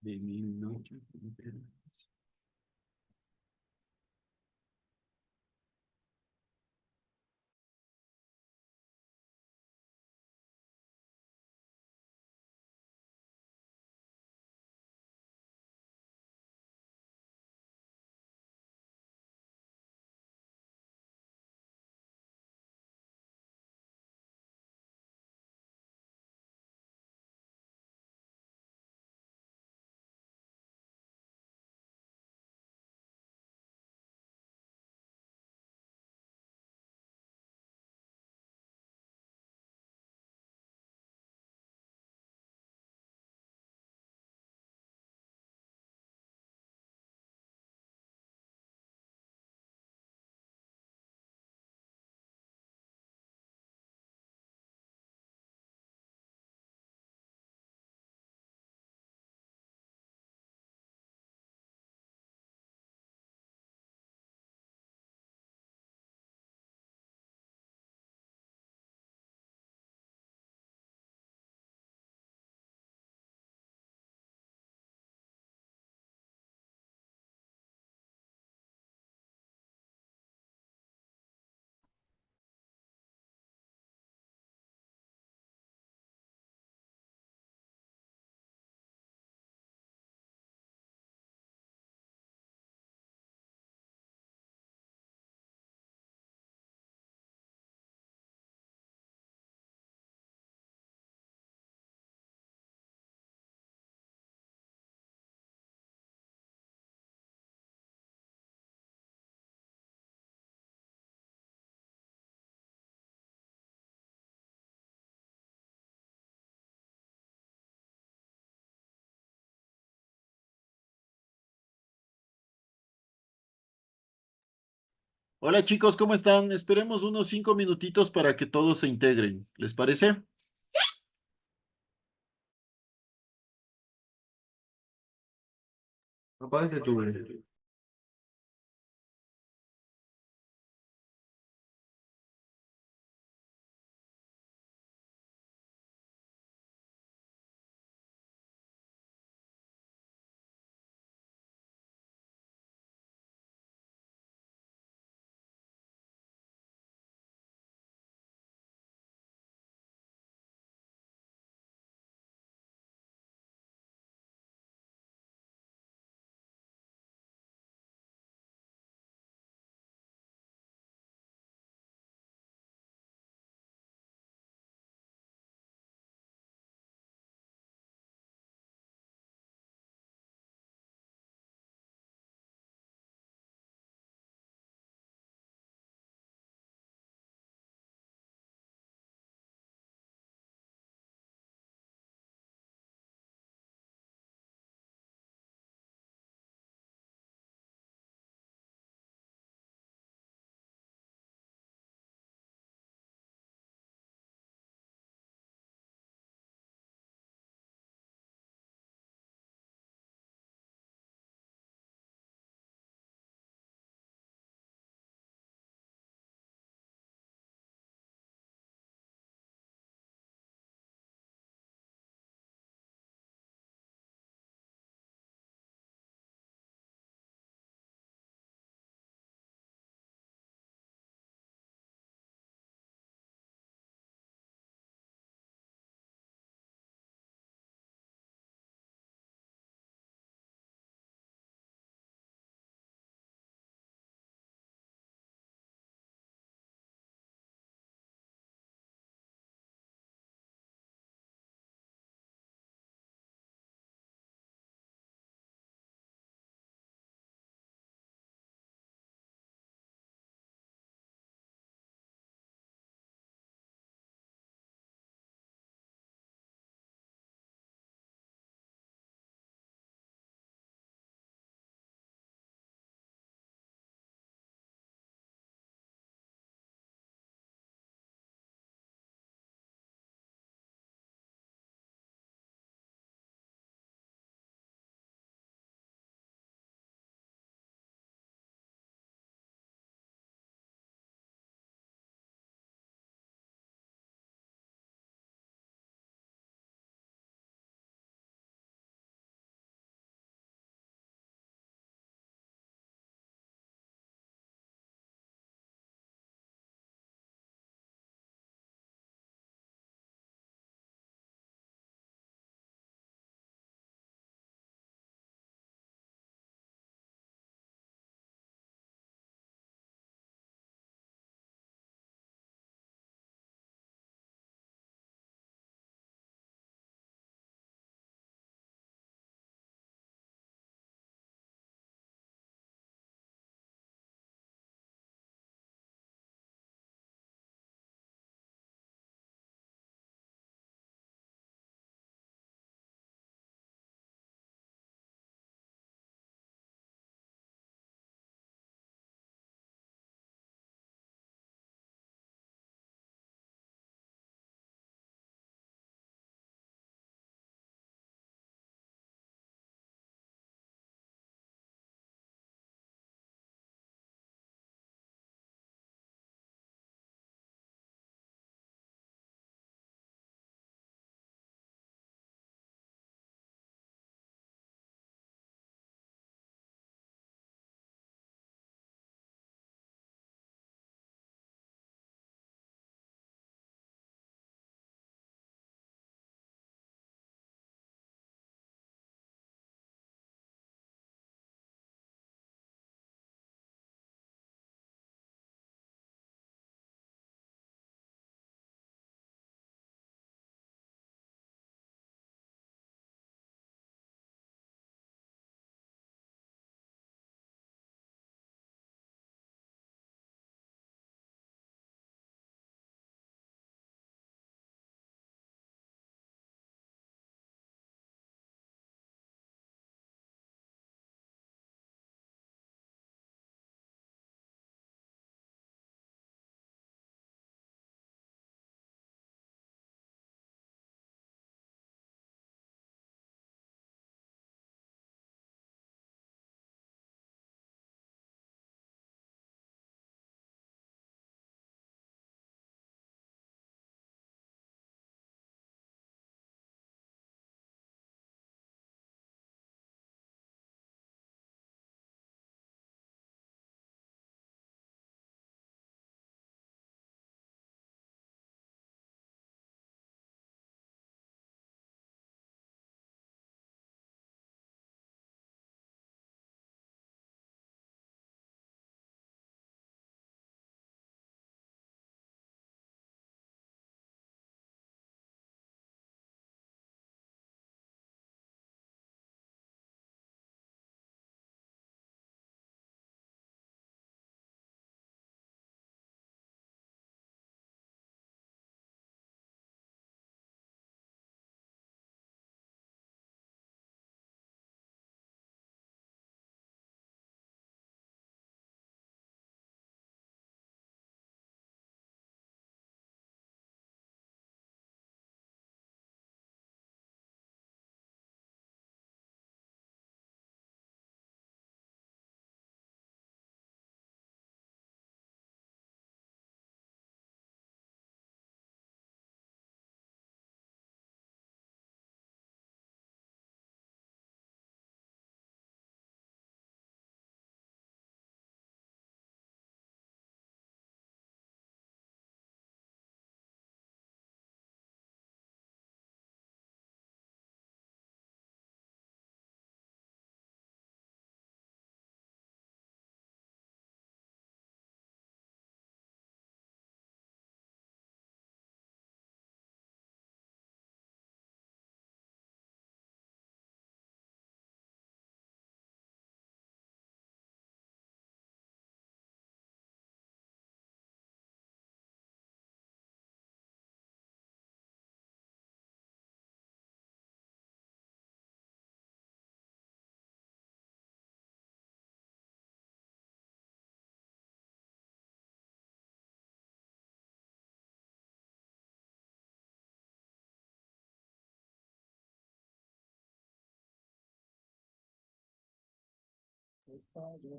de mil noches. Hola chicos, ¿cómo están? Esperemos unos 5 minutitos para que todos se integren. ¿Les parece? Apagaste tu.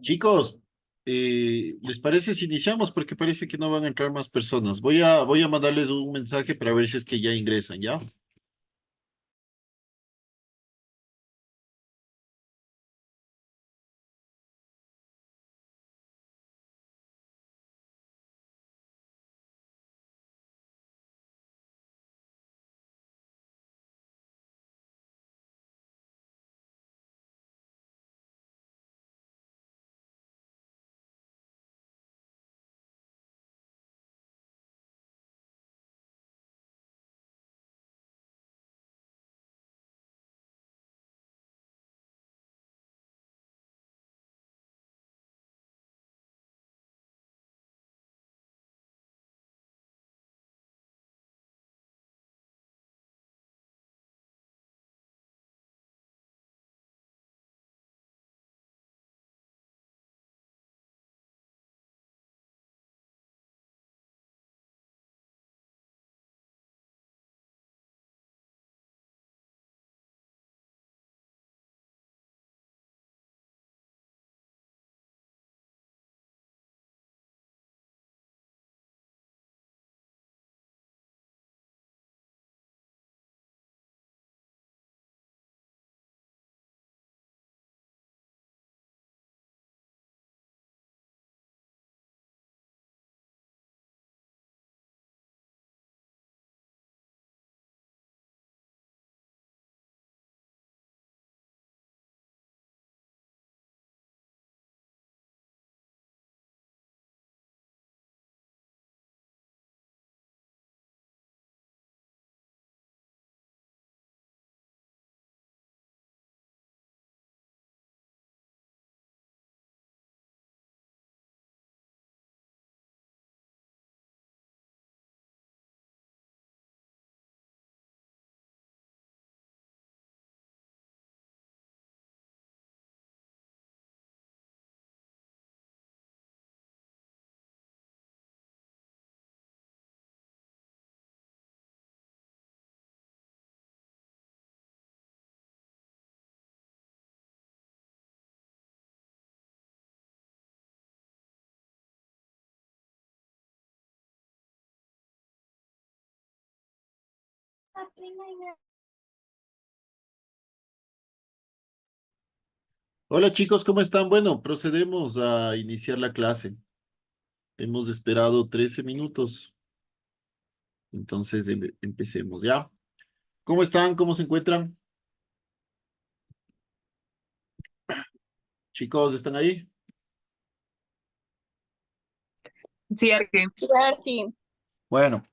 Chicos, ¿les parece si iniciamos? Porque parece que no van a entrar más personas. Voy a mandarles un mensaje para ver si es que ya ingresan, ¿ya? Hola chicos, ¿cómo están? Bueno, procedemos a iniciar la clase. Hemos esperado 13 minutos, entonces empecemos, ¿ya? ¿Cómo están? ¿Cómo se encuentran? Chicos, ¿están ahí? Sí, Arqui. Bertie, Bueno,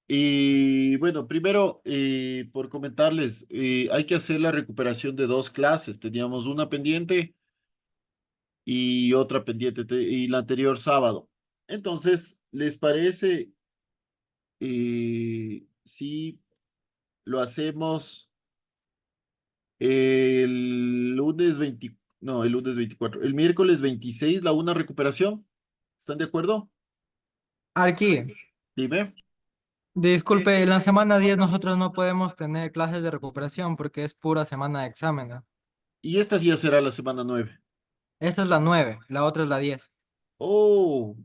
y bueno, primero, por comentarles, hay que hacer la recuperación de dos clases. Teníamos una pendiente y otra pendiente, y la anterior sábado. Entonces, ¿les parece si lo hacemos el lunes 20, no, el lunes 24, el miércoles 26, la una recuperación? ¿Están de acuerdo? Arqui, Dime. disculpe, en la semana 10 nosotros no podemos tener clases de recuperación porque es pura semana de exámenes. Y esta sí ya será la semana 9. Esta es la 9, la otra es la 10. Oh,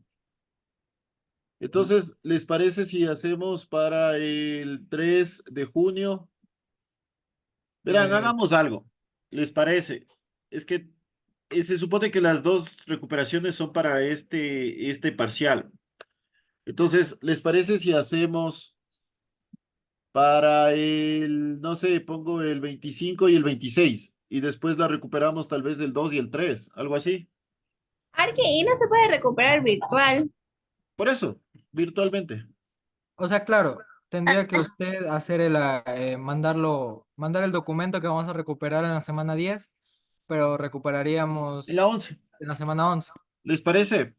entonces, ¿les parece si hacemos para el 3 de junio? Verán, Eh, hagamos algo. ¿Les parece? Es que se supone que las dos recuperaciones son para este parcial. Entonces, ¿les parece si hacemos para el, no sé, pongo el 25 y el 26 y después la recuperamos tal vez el 2 y el 3, algo así? Arque, y no se puede recuperar virtual. Por eso, virtualmente. o sea, claro, tendría que usted hacer mandar el documento que vamos a recuperar en la semana 10, pero En la recuperaríamos 11, en la semana 11. ¿les parece?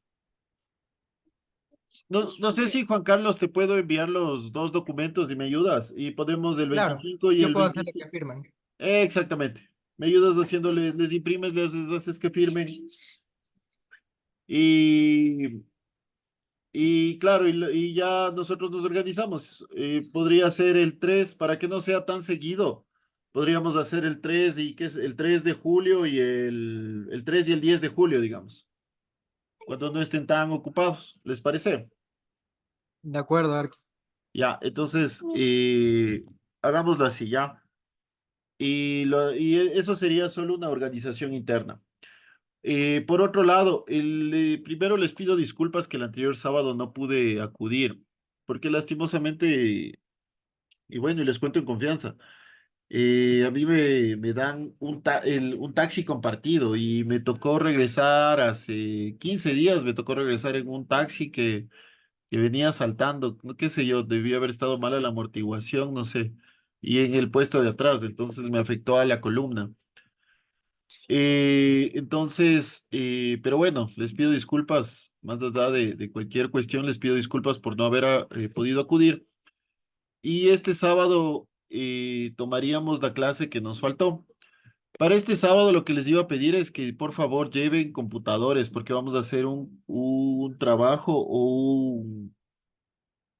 No, no sé si Juan Carlos te puedo enviar los dos documentos y me ayudas. Y ponemos el Claro, 25 y yo el puedo hacerle 26. que firmen. Exactamente. Me ayudas haciéndole, les imprimes, les haces que firmen. Y, y claro, y ya nosotros nos organizamos. Podría ser el 3 para que no sea tan seguido. Podríamos hacer el 3 y ¿qué es? El 3 de julio y el 3 y el 10 de julio, digamos, cuando no estén tan ocupados. ¿Les parece? De acuerdo, Arqui. Ya, entonces, hagámoslo así, ¿ya? Eso sería solo una organización interna. Por otro lado, primero les pido disculpas que el anterior sábado no pude acudir, porque lastimosamente, y bueno, y les cuento en confianza, a mí me dan un taxi compartido y me tocó regresar hace 15 días, me tocó regresar en un taxi que venía saltando, no qué sé yo, debió haber estado mala la amortiguación, no sé, y en el puesto de atrás, entonces me afectó a la columna. Pero bueno, les pido disculpas, más allá de cualquier cuestión, les pido disculpas por no haber podido acudir. Y este sábado tomaríamos la clase que nos faltó. Para este sábado lo que les iba a pedir es que por favor lleven computadores porque vamos a hacer un trabajo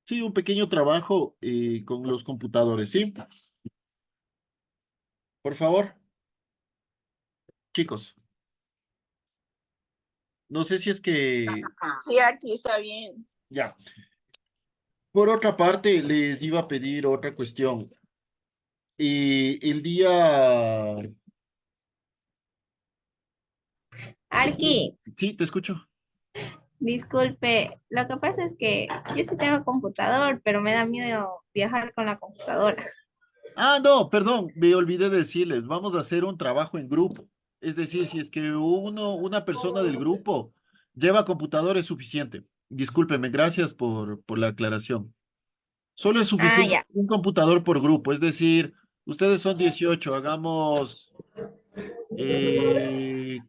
sí, un pequeño trabajo con los computadores, ¿sí? Por favor, chicos. No sé si es que Sí, aquí está bien. ya. Por otra parte, les iba a pedir otra cuestión. El día... Arqui, Sí, te escucho. disculpe, lo que pasa es que yo sí tengo computador, pero me da miedo viajar con la computadora. Ah, no, perdón, me olvidé de decirles, vamos a hacer un trabajo en grupo. Es decir, si es que una persona del grupo lleva computador es suficiente. Discúlpeme, gracias por la aclaración. Solo es Ah, suficiente ya. un computador por grupo, es decir, ustedes son 18, hagamos, eh,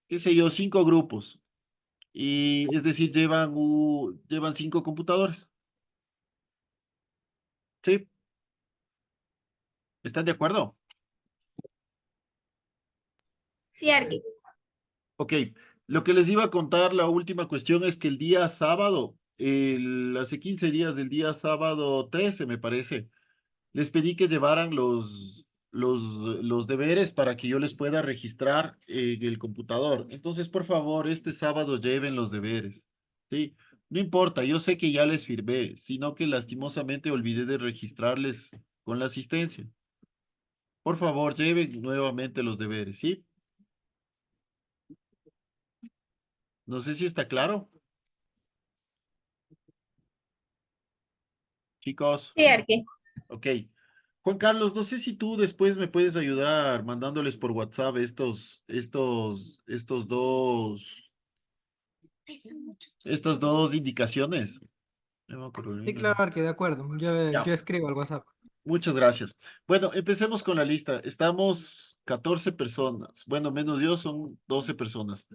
qué sé yo, 5 grupos. Y es decir, llevan 5 computadores. ¿Sí? ¿Están de acuerdo? Sí, Arqui. Ok. Lo que les iba a contar, la última cuestión es que el día sábado, hace 15 días del día sábado 13, me parece, les pedí que llevaran los deberes para que yo les pueda registrar en el computador. Entonces, por favor, este sábado lleven los deberes. ¿Sí? No importa, yo sé que ya les firmé, sino que lastimosamente olvidé de registrarles con la asistencia. Por favor, lleven nuevamente los deberes, ¿sí? No sé si está claro, chicos. Sí, Arqui. Ok. Juan Carlos, no sé si tú después me puedes ayudar mandándoles por WhatsApp estas dos indicaciones. No me acuerdo Sí, bien. claro, Arqui, de acuerdo. Ya, Yo escribo al WhatsApp. muchas gracias. Bueno, empecemos con la lista. Estamos 14 personas. Bueno, menos yo son 12 personas.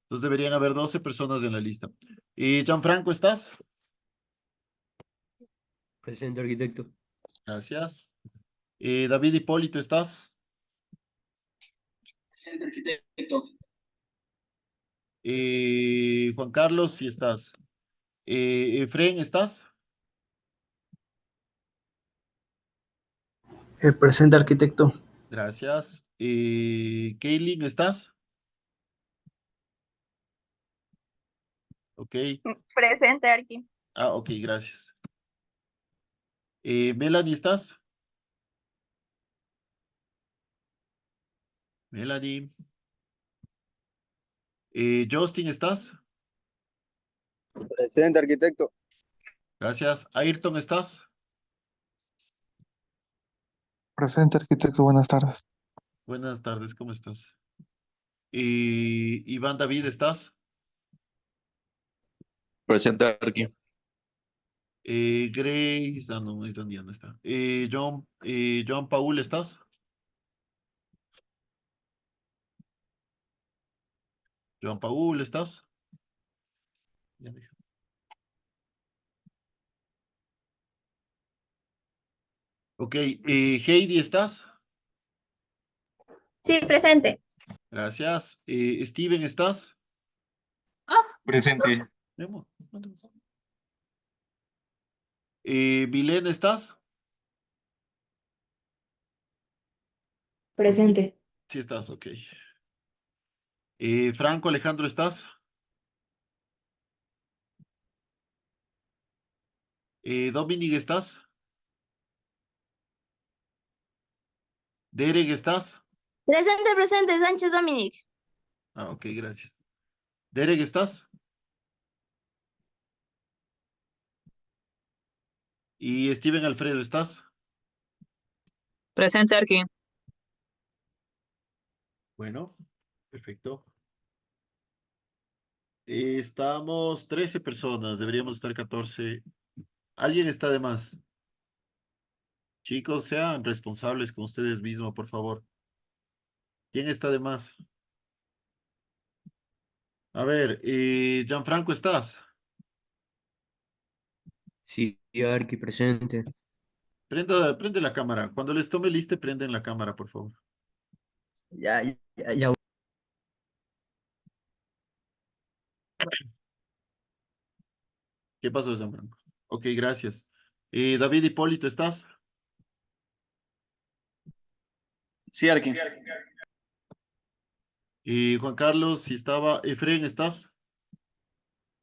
Entonces deberían haber 12 personas en la lista. Gianfranco, ¿estás? Presente, arquitecto. Gracias. David Hipólito, ¿estás? Presente, arquitecto. Juan Carlos, sí estás. Efren, ¿estás? Presente, arquitecto. Gracias. Kaylin, ¿estás? Ok. Presente, Arqui. Ah, ok, gracias. Melanie, ¿estás? Melanie. Justin, ¿estás? Presente, arquitecto. Gracias. Ayrton, ¿estás? Presente, arquitecto, buenas tardes. Buenas tardes, ¿cómo estás? Iván David, ¿estás? Presente aquí. Grace, no, esta ya no está. John Paul, ¿estás? Joan Paul, ¿estás? Ya deja. Ok, Heidi, ¿estás? Sí, presente. Gracias. Steven, ¿estás? Presente. Mi amor, mándame. Vilén, ¿estás? Presente. Sí estás, ok. Franco Alejandro, ¿estás? Dominic, ¿estás? Derek, ¿estás? Presente, presente, Sánchez Dominic. Ah, ok, gracias. Derek, ¿estás? Y Steven Alfredo, ¿estás? Presente, Arqui. Bueno, perfecto. Estamos 13 personas, deberíamos estar 14. ¿Alguien está de más? Chicos, sean responsables con ustedes mismos, por favor. ¿Quién está de más? A ver, Gianfranco, ¿estás? Sí, Arqui, presente. Prende la cámara. Cuando les tome lista, prenden la cámara, por favor. Ya, ya, ya. ¿Qué pasó, Gianfranco? Ok, gracias. David Hipólito, ¿estás? Sí, Arqui. Juan Carlos, si estaba. Efren, ¿estás?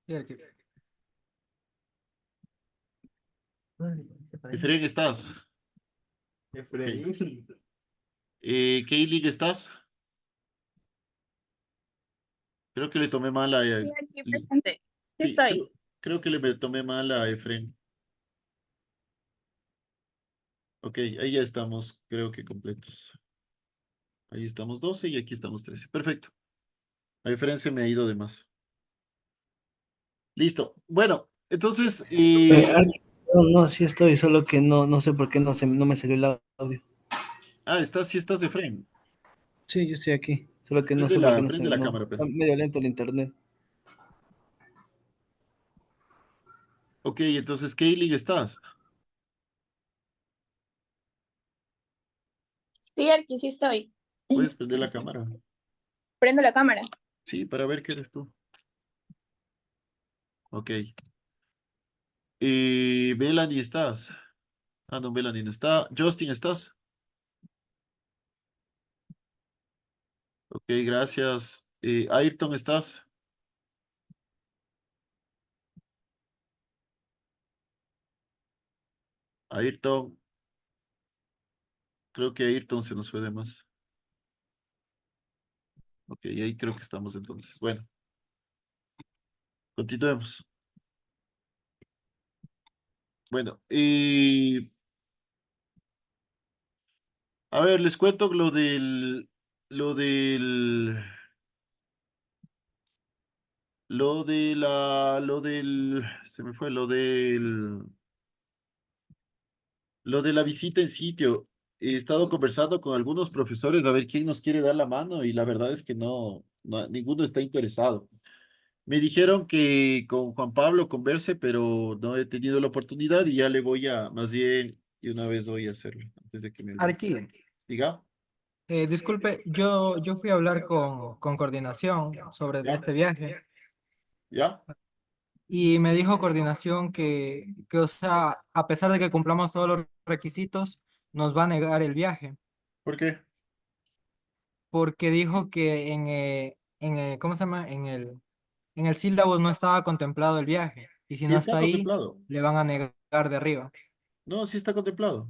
Sí, Arqui. Efren, ¿estás? Efraín. Keilig, ¿estás? Creo que le tomé mal a... Sí, aquí presente. Sí, Sí, estoy. creo que le tomé mal a Efren. Ok, ahí ya estamos, creo que completos. Ahí estamos 12 y aquí estamos 13. Perfecto. A Efren se me ha ido de más. Listo. Bueno, entonces, No, no, sí estoy, solo que no sé por qué no me salió el audio. sí estás Efren. Sí, yo estoy aquí, solo que no sé por qué Prende la no, cámara, está pues. medio lento el internet. Ok, entonces, Keilig, ¿estás? Sí, aquí sí estoy. ¿Puedes prender la cámara? Prendo la cámara. Sí, para ver qué eres tú. Ok. Melanie, ¿estás? Ah, no, Melanie no está. Justin, ¿estás? Ok, gracias. Ayrton, ¿estás? Ayrton, creo que Ayrton se nos fue de más. Ok, ahí creo que estamos entonces. Bueno, continuemos. Bueno, a ver, les cuento lo del, se me fue, lo de la visita en sitio. He estado conversando con algunos profesores a ver quién nos quiere dar la mano y la verdad es que ninguno está interesado. Me dijeron que con Juan Pablo converse, pero no he tenido la oportunidad y ya le voy a, más bien, y una vez voy a hacerlo, antes de que me olvide. Arqui, Diga, disculpe, yo fui a hablar con coordinación sobre ¿ya? este viaje ¿Ya? y me dijo coordinación o sea, a pesar de que cumplamos todos los requisitos, nos va a negar el viaje, ¿Por qué? porque dijo que ¿cómo se llama? En el sílabus no estaba contemplado el viaje y si Sí no está está ahí, contemplado. le van a negar de arriba. No, sí está contemplado.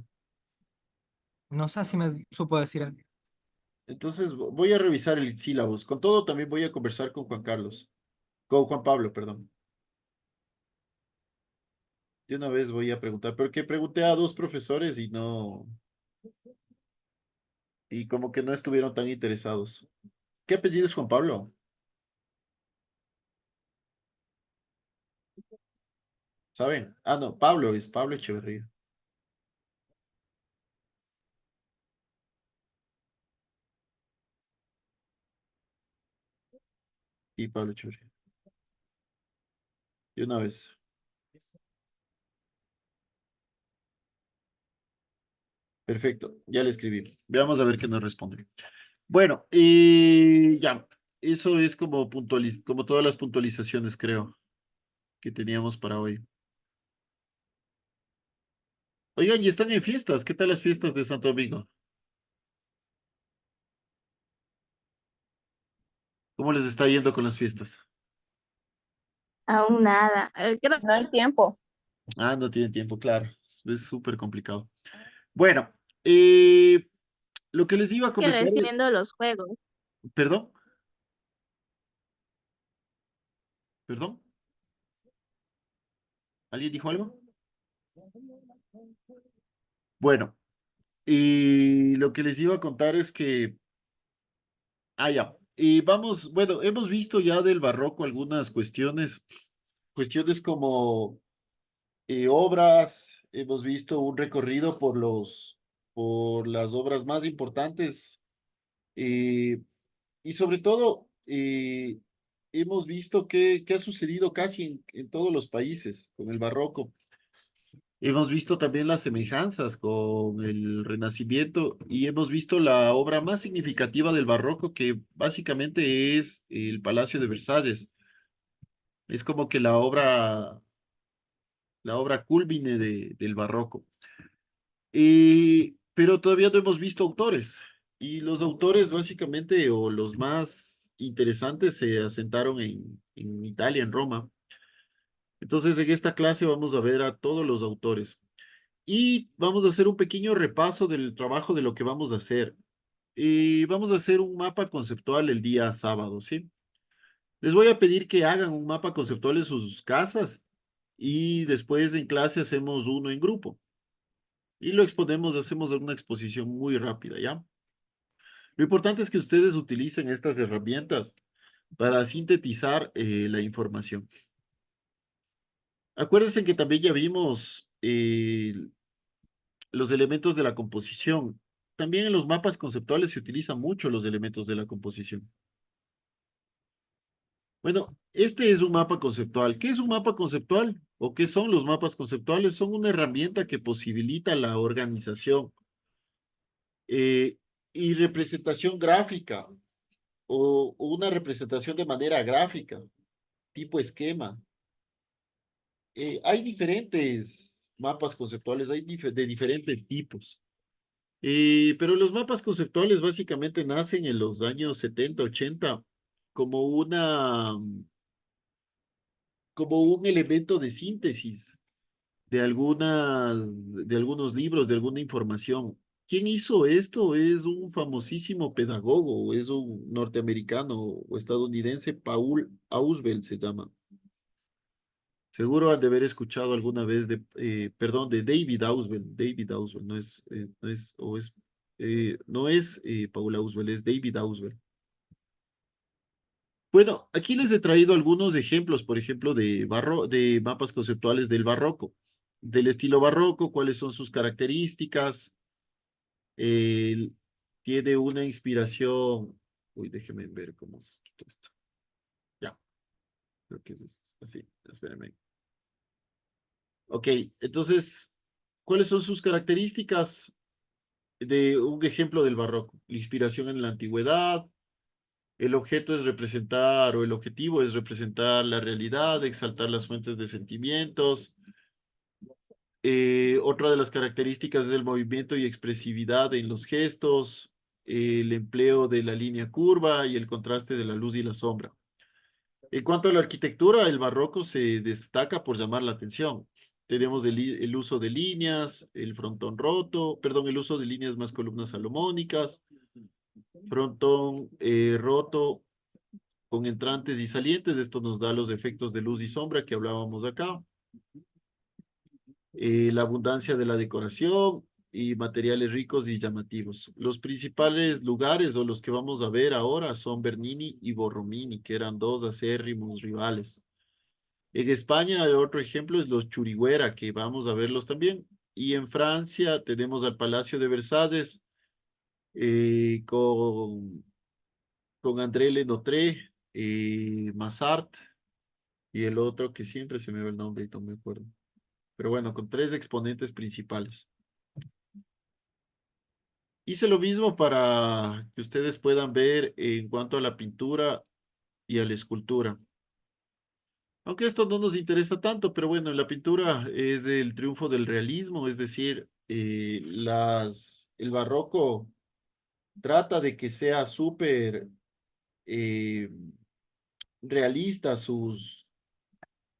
No sé si me supo decir él. Entonces voy a revisar el sílabus. Con todo, también voy a conversar con Juan Carlos, con Juan Pablo, perdón. De una vez voy a preguntar, porque pregunté a dos profesores y y como que no estuvieron tan interesados. ¿Qué apellido es Juan Pablo? ¿Saben? Ah, no, Pablo es Pablo Echeverría. Y Pablo Echeverría. De una vez. Perfecto, ya le escribí. Veamos a ver qué nos responde. Bueno, y ya. Eso es como como todas las puntualizaciones, creo, que teníamos para hoy. Oigan, y están en fiestas. ¿Qué tal las fiestas de Santo Domingo? ¿Cómo les está yendo con las fiestas? Aún nada. No hay tiempo. Ah, no tienen tiempo, claro. Es súper complicado. Bueno, eh, lo que les iba a Que comentar, recibiendo los juegos. perdón, perdón, ¿alguien dijo algo? Bueno, y lo que les iba a contar es que, ya, y vamos, bueno, hemos visto ya del barroco algunas cuestiones como obras, hemos visto un recorrido por las obras más importantes, eh, y sobre todo, hemos visto qué ha sucedido casi en todos los países con el barroco. Hemos visto también las semejanzas con el Renacimiento y hemos visto la obra más significativa del barroco, que básicamente es el Palacio de Versalles. Es como que la obra cúlmine del barroco. Pero todavía no hemos visto autores. Y los autores básicamente, o los más interesantes, se asentaron en Italia, en Roma. Entonces, en esta clase vamos a ver a todos los autores. Y vamos a hacer un pequeño repaso del trabajo de lo que vamos a hacer. Y vamos a hacer un mapa conceptual el día sábado, ¿sí? Les voy a pedir que hagan un mapa conceptual en sus casas y después en clase hacemos uno en grupo. Y lo exponemos, hacemos una exposición muy rápida, ¿ya? Lo importante es que ustedes utilicen estas herramientas para sintetizar la información. Acuérdense que también ya vimos los elementos de la composición. También en los mapas conceptuales se utilizan mucho los elementos de la composición. Bueno, este es un mapa conceptual. ¿Qué es un mapa conceptual? ¿O qué son los mapas conceptuales? Son una herramienta que posibilita la organización eh, y representación gráfica o una representación de manera gráfica, tipo esquema. Hay diferentes mapas conceptuales, hay de diferentes tipos. Pero los mapas conceptuales básicamente nacen en los años 70, 80 como como un elemento de síntesis de algunos libros, de alguna información. ¿Quién hizo esto? Es un famosísimo pedagogo, es un norteamericano o estadounidense, Paul Ausubel se llama. Seguro han de haber escuchado alguna vez perdón, de David Ausubel, no es Paul Ausubel, es David Ausubel. Bueno, aquí les he traído algunos ejemplos, por ejemplo, de mapas conceptuales del barroco, del estilo barroco, cuáles son sus características. eh, Tiene una inspiración. Uy, déjenme ver cómo se quitó esto. Ya, creo que es así. Espérenme. Ok, entonces, ¿cuáles son sus características de un ejemplo del barroco? La inspiración en la antigüedad. El objeto es representar, o el objetivo es representar la realidad, exaltar las fuentes de sentimientos. Otra de las características es el movimiento y expresividad en los gestos, el empleo de la línea curva y el contraste de la luz y la sombra. En cuanto a la arquitectura, el barroco se destaca por llamar la atención. Tenemos el uso de líneas, el frontón roto, perdón, el uso de líneas más columnas salomónicas, frontón roto con entrantes y salientes. Esto nos da los efectos de luz y sombra que hablábamos acá. La abundancia de la decoración y materiales ricos y llamativos. Los principales lugares o los que vamos a ver ahora son Bernini y Borromini, que eran dos acérrimos rivales. En España, el otro ejemplo es los Churiguera, que vamos a verlos también. Y en Francia tenemos al Palacio de Versalles con André Lenotre, Massart y el otro que siempre se me va el nombre y no me acuerdo. Pero bueno, con tres exponentes principales. Hice lo mismo para que ustedes puedan ver en cuanto a la pintura y a la escultura. Aunque esto no nos interesa tanto, pero bueno, la pintura es el triunfo del realismo, es decir, el barroco trata de que sea súper eh, realistas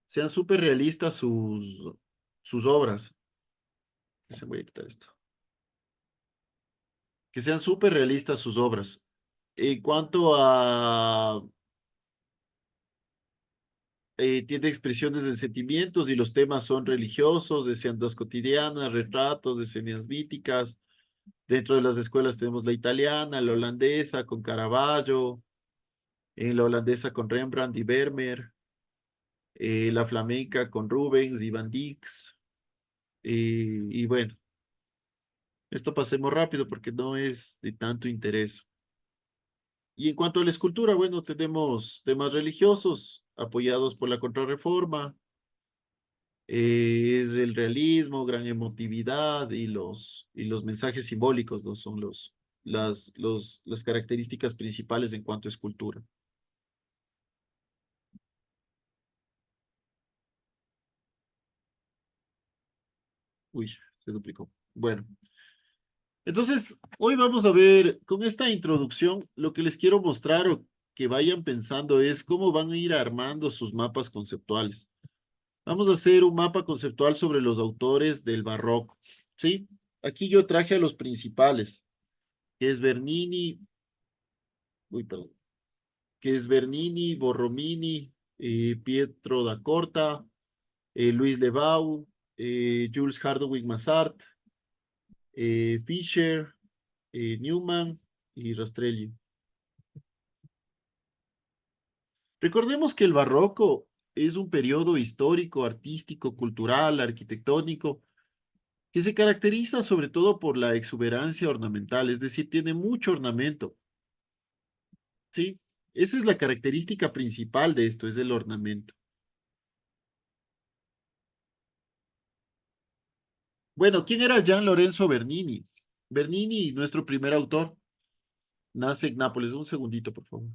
sean súper realistas sus obras. Se voy a quitar esto. Que sean súper realistas sus obras. En cuanto a tiene expresiones de sentimientos y los temas son religiosos, de seandas cotidianas, retratos, de escenas míticas. Dentro de las escuelas tenemos la italiana, la holandesa con Caravaggio, la holandesa con Rembrandt y Vermeer, la flamenca con Rubens y Van Dyck. Y bueno, esto pasemos rápido porque no es de tanto interés. Y en cuanto a la escultura, bueno, tenemos temas religiosos apoyados por la Contrarreforma, es el realismo, gran emotividad y los mensajes simbólicos, ¿no? Son las características principales en cuanto a escultura. Uy, se duplicó. Bueno, entonces hoy vamos a ver con esta introducción, lo que les quiero mostrar o que vayan pensando es cómo van a ir armando sus mapas conceptuales. Vamos a hacer un mapa conceptual sobre los autores del barroco, ¿sí? Aquí yo traje a los principales, que es Bernini, uy, perdón, que es Bernini, Borromini, Pietro da Corta, Luis Lebau, Jules Hardwig Massart, Fischer, Newman y Rastrelli. Recordemos que el barroco es un periodo histórico, artístico, cultural, arquitectónico, que se caracteriza sobre todo por la exuberancia ornamental, es decir, tiene mucho ornamento, ¿sí? Esa es la característica principal de esto, es el ornamento. Bueno, ¿quién era Gian Lorenzo Bernini? Bernini, nuestro primer autor, nace en Nápoles. Un segundito, por favor.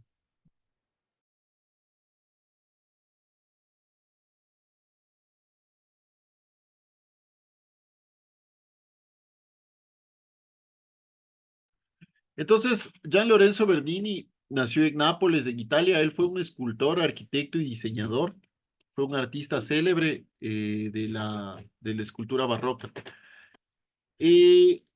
Entonces, Gian Lorenzo Bernini nació en Nápoles, en Italia. Él fue un escultor, arquitecto y diseñador. Fue un artista célebre de la escultura barroca.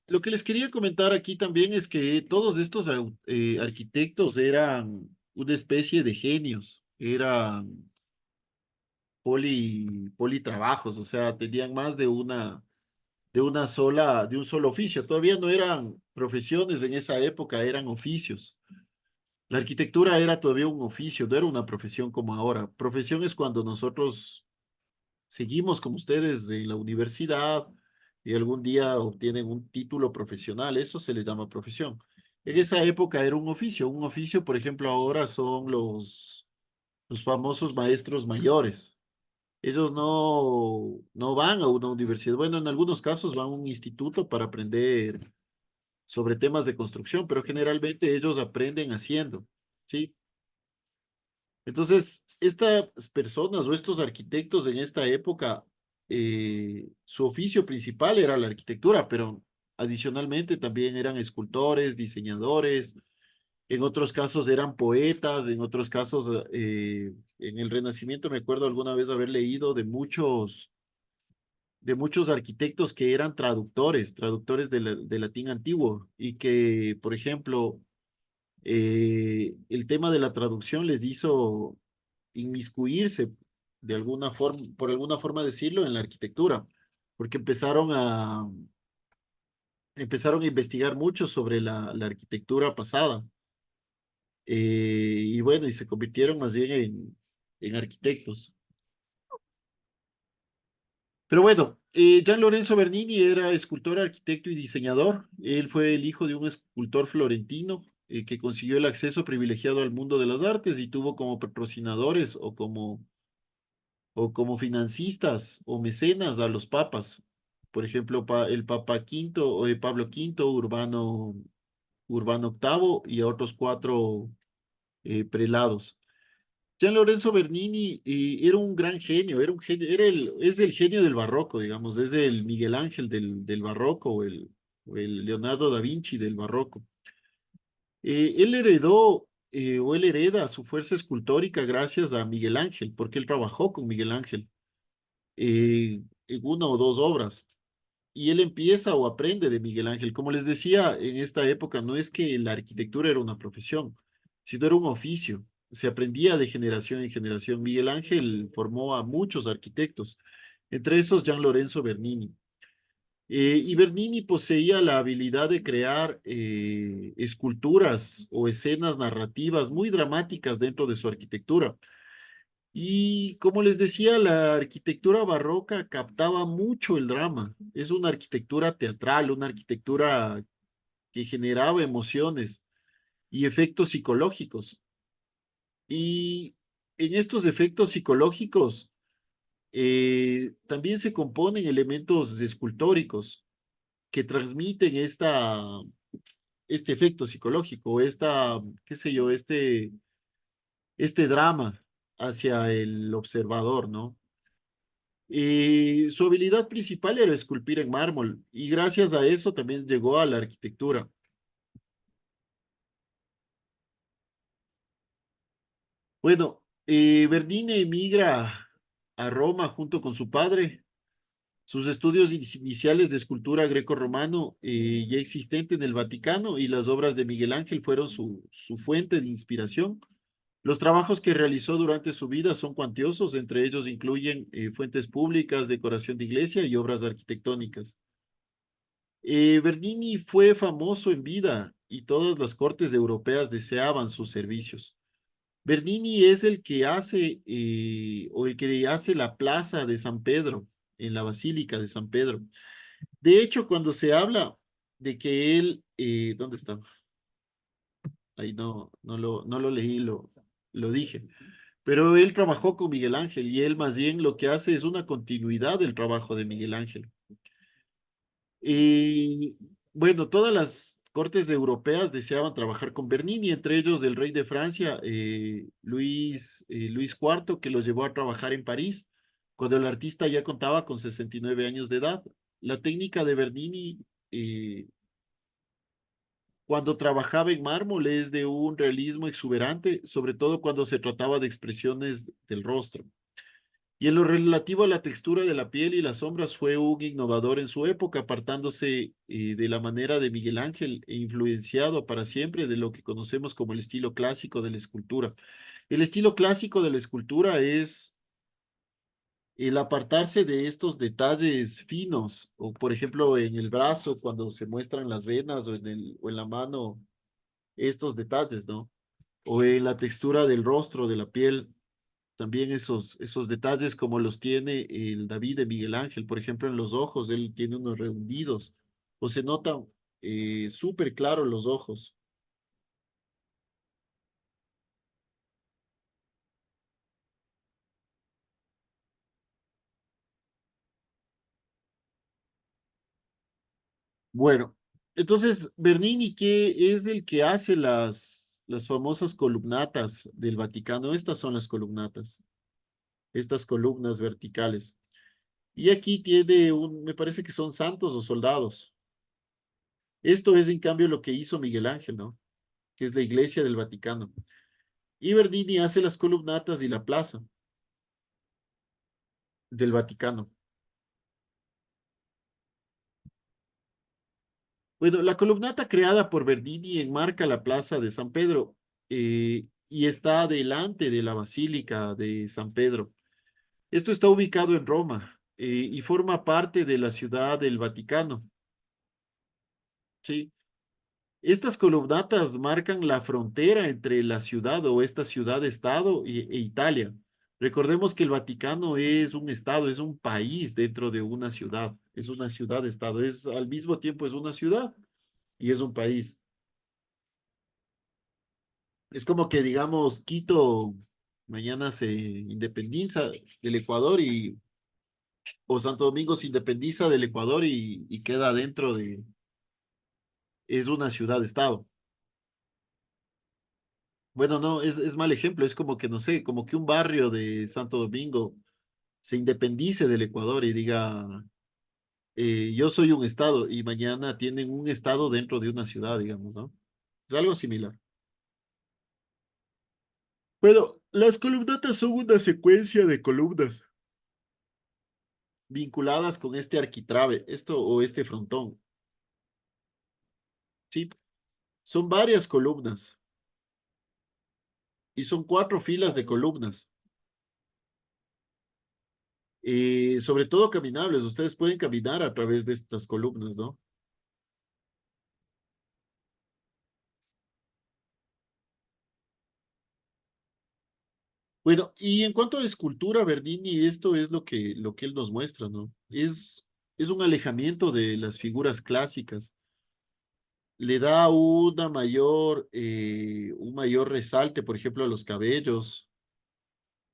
Lo que les quería comentar aquí también es que todos estos arquitectos eran una especie de genios, eran politrabajos, o sea, tenían más de un solo oficio. Todavía no eran profesiones en esa época, eran oficios. La arquitectura era todavía un oficio, no era una profesión como ahora. Profesión es cuando nosotros seguimos como ustedes en la universidad y algún día obtienen un título profesional, eso se les llama profesión. En esa época era un oficio. Un oficio, por ejemplo, ahora son los famosos maestros mayores. Ellos no van a una universidad. Bueno, en algunos casos van a un instituto para aprender sobre temas de construcción, pero generalmente ellos aprenden haciendo, ¿sí? Entonces, estas personas o estos arquitectos en esta época, su oficio principal era la arquitectura, pero adicionalmente también eran escultores, diseñadores, en otros casos eran poetas, en otros casos, en el Renacimiento me acuerdo alguna vez haber leído de muchos arquitectos que eran traductores de latín antiguo y que, por ejemplo, el tema de la traducción les hizo inmiscuirse de alguna forma, por alguna forma decirlo, en la arquitectura, porque empezaron a investigar mucho sobre la arquitectura pasada, y bueno, y se convirtieron más bien en arquitectos. Pero bueno, Gian Lorenzo Bernini era escultor, arquitecto y diseñador. Él fue el hijo de un escultor florentino que consiguió el acceso privilegiado al mundo de las artes y tuvo como patrocinadores o como financistas o mecenas a los papas. Por ejemplo, el Papa Quinto, o Pablo V, Urbano VIII y a otros cuatro prelados. Gian Lorenzo Bernini era un gran genio, era un genio, es el genio del barroco, digamos, es el Miguel Ángel del barroco o el Leonardo da Vinci del barroco. Él heredó o él hereda su fuerza escultórica gracias a Miguel Ángel, porque él trabajó con Miguel Ángel en una o dos obras. Y él empieza o aprende de Miguel Ángel. Como les decía, en esta época no es que la arquitectura era una profesión, sino era un oficio. Se aprendía de generación en generación. Miguel Ángel formó a muchos arquitectos, entre esos Gian Lorenzo Bernini. Y Bernini poseía la habilidad de crear esculturas o escenas narrativas muy dramáticas dentro de su arquitectura. Y como les decía, la arquitectura barroca captaba mucho el drama. Es una arquitectura teatral, una arquitectura que generaba emociones y efectos psicológicos. Y en estos efectos psicológicos también se componen elementos escultóricos que transmiten este efecto psicológico, qué sé yo, este drama hacia el observador, ¿no? Su habilidad principal era esculpir en mármol y gracias a eso también llegó a la arquitectura. Bueno, Bernini emigra a Roma junto con su padre. Sus estudios iniciales de escultura greco-romano ya existente en el Vaticano y las obras de Miguel Ángel fueron su fuente de inspiración. Los trabajos que realizó durante su vida son cuantiosos, entre ellos incluyen fuentes públicas, decoración de iglesia y obras arquitectónicas. Bernini fue famoso en vida y todas las cortes europeas deseaban sus servicios. Bernini es el que hace o el que hace la plaza de San Pedro en la Basílica de San Pedro. De hecho, cuando se habla de que él, ¿dónde está? Ahí no lo leí, lo dije. Pero él trabajó con Miguel Ángel y él más bien lo que hace es una continuidad del trabajo de Miguel Ángel. Y bueno, todas las cortes europeas deseaban trabajar con Bernini, entre ellos el rey de Francia, Luis IV, que los llevó a trabajar en París, cuando el artista ya contaba con 69 años de edad. La técnica de Bernini, eh, cuando trabajaba en mármol, es de un realismo exuberante, sobre todo cuando se trataba de expresiones del rostro. Y en lo relativo a la textura de la piel y las sombras fue un innovador en su época, apartándose de la manera de Miguel Ángel e influenciado para siempre de lo que conocemos como el estilo clásico de la escultura. El estilo clásico de la escultura es el apartarse de estos detalles finos, o por ejemplo en el brazo cuando se muestran las venas o en la mano estos detalles, ¿no? O en la textura del rostro, de la piel también esos detalles como los tiene el David de Miguel Ángel, por ejemplo, en los ojos, él tiene unos rehundidos, o se notan súper claros los ojos. Bueno, entonces, Bernini, ¿qué es el que hace las famosas columnatas del Vaticano? Estas son las columnatas, estas columnas verticales. Y aquí tiene me parece que son santos o soldados. Esto es, en cambio, lo que hizo Miguel Ángel, ¿no? Que es la iglesia del Vaticano. Y Bernini hace las columnatas y la plaza del Vaticano. Bueno, la columnata creada por Bernini enmarca la plaza de San Pedro y está delante de la Basílica de San Pedro. Esto está ubicado en Roma y forma parte de la ciudad del Vaticano. ¿Sí? Estas columnatas marcan la frontera entre la ciudad o esta ciudad-estado e Italia. Recordemos que el Vaticano es un estado, es un país dentro de una ciudad, es una ciudad-estado, es al mismo tiempo es una ciudad y es un país. Es como que digamos Quito mañana se independiza del Ecuador o Santo Domingo se independiza del Ecuador y queda dentro es una ciudad-estado. Bueno, no, es mal ejemplo, es como que, no sé, como que un barrio de Santo Domingo se independice del Ecuador y diga, yo soy un estado y mañana tienen un estado dentro de una ciudad, digamos, ¿no? Es algo similar. Bueno, las columnatas son una secuencia de columnas vinculadas con este arquitrabe, esto o este frontón. Sí, son varias columnas y son 4 filas de columnas. Sobre todo caminables, ustedes pueden caminar a través de estas columnas, ¿no? Bueno, y en cuanto a la escultura, Bernini, esto es lo que él nos muestra, ¿no? Es un alejamiento de las figuras clásicas. Le da un mayor resalte, por ejemplo, a los cabellos,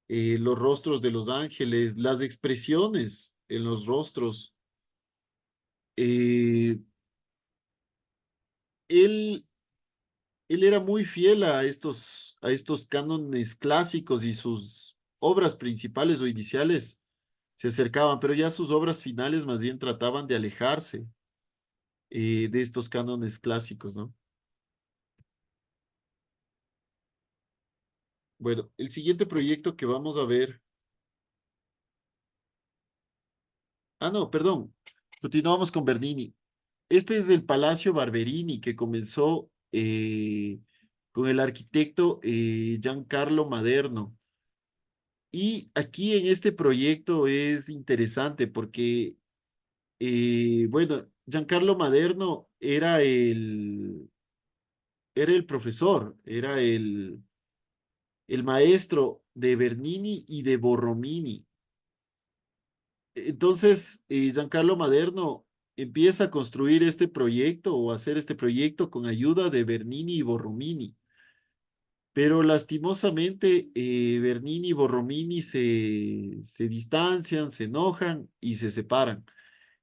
los rostros de los ángeles, las expresiones en los rostros. Eh, él, él era muy fiel a estos cánones clásicos y sus obras principales o iniciales se acercaban, pero ya sus obras finales más bien trataban de alejarse de estos cánones clásicos, ¿no? Bueno, el siguiente proyecto que vamos a ver. Ah, no, perdón. Continuamos con Bernini. Este es el Palacio Barberini que comenzó con el arquitecto Giancarlo Maderno. Y aquí en este proyecto es interesante porque, bueno, Giancarlo Maderno era el profesor, era el maestro de Bernini y de Borromini. Entonces, Giancarlo Maderno empieza a construir este proyecto o a hacer este proyecto con ayuda de Bernini y Borromini. Pero lastimosamente, Bernini y Borromini se distancian, se enojan y se separan.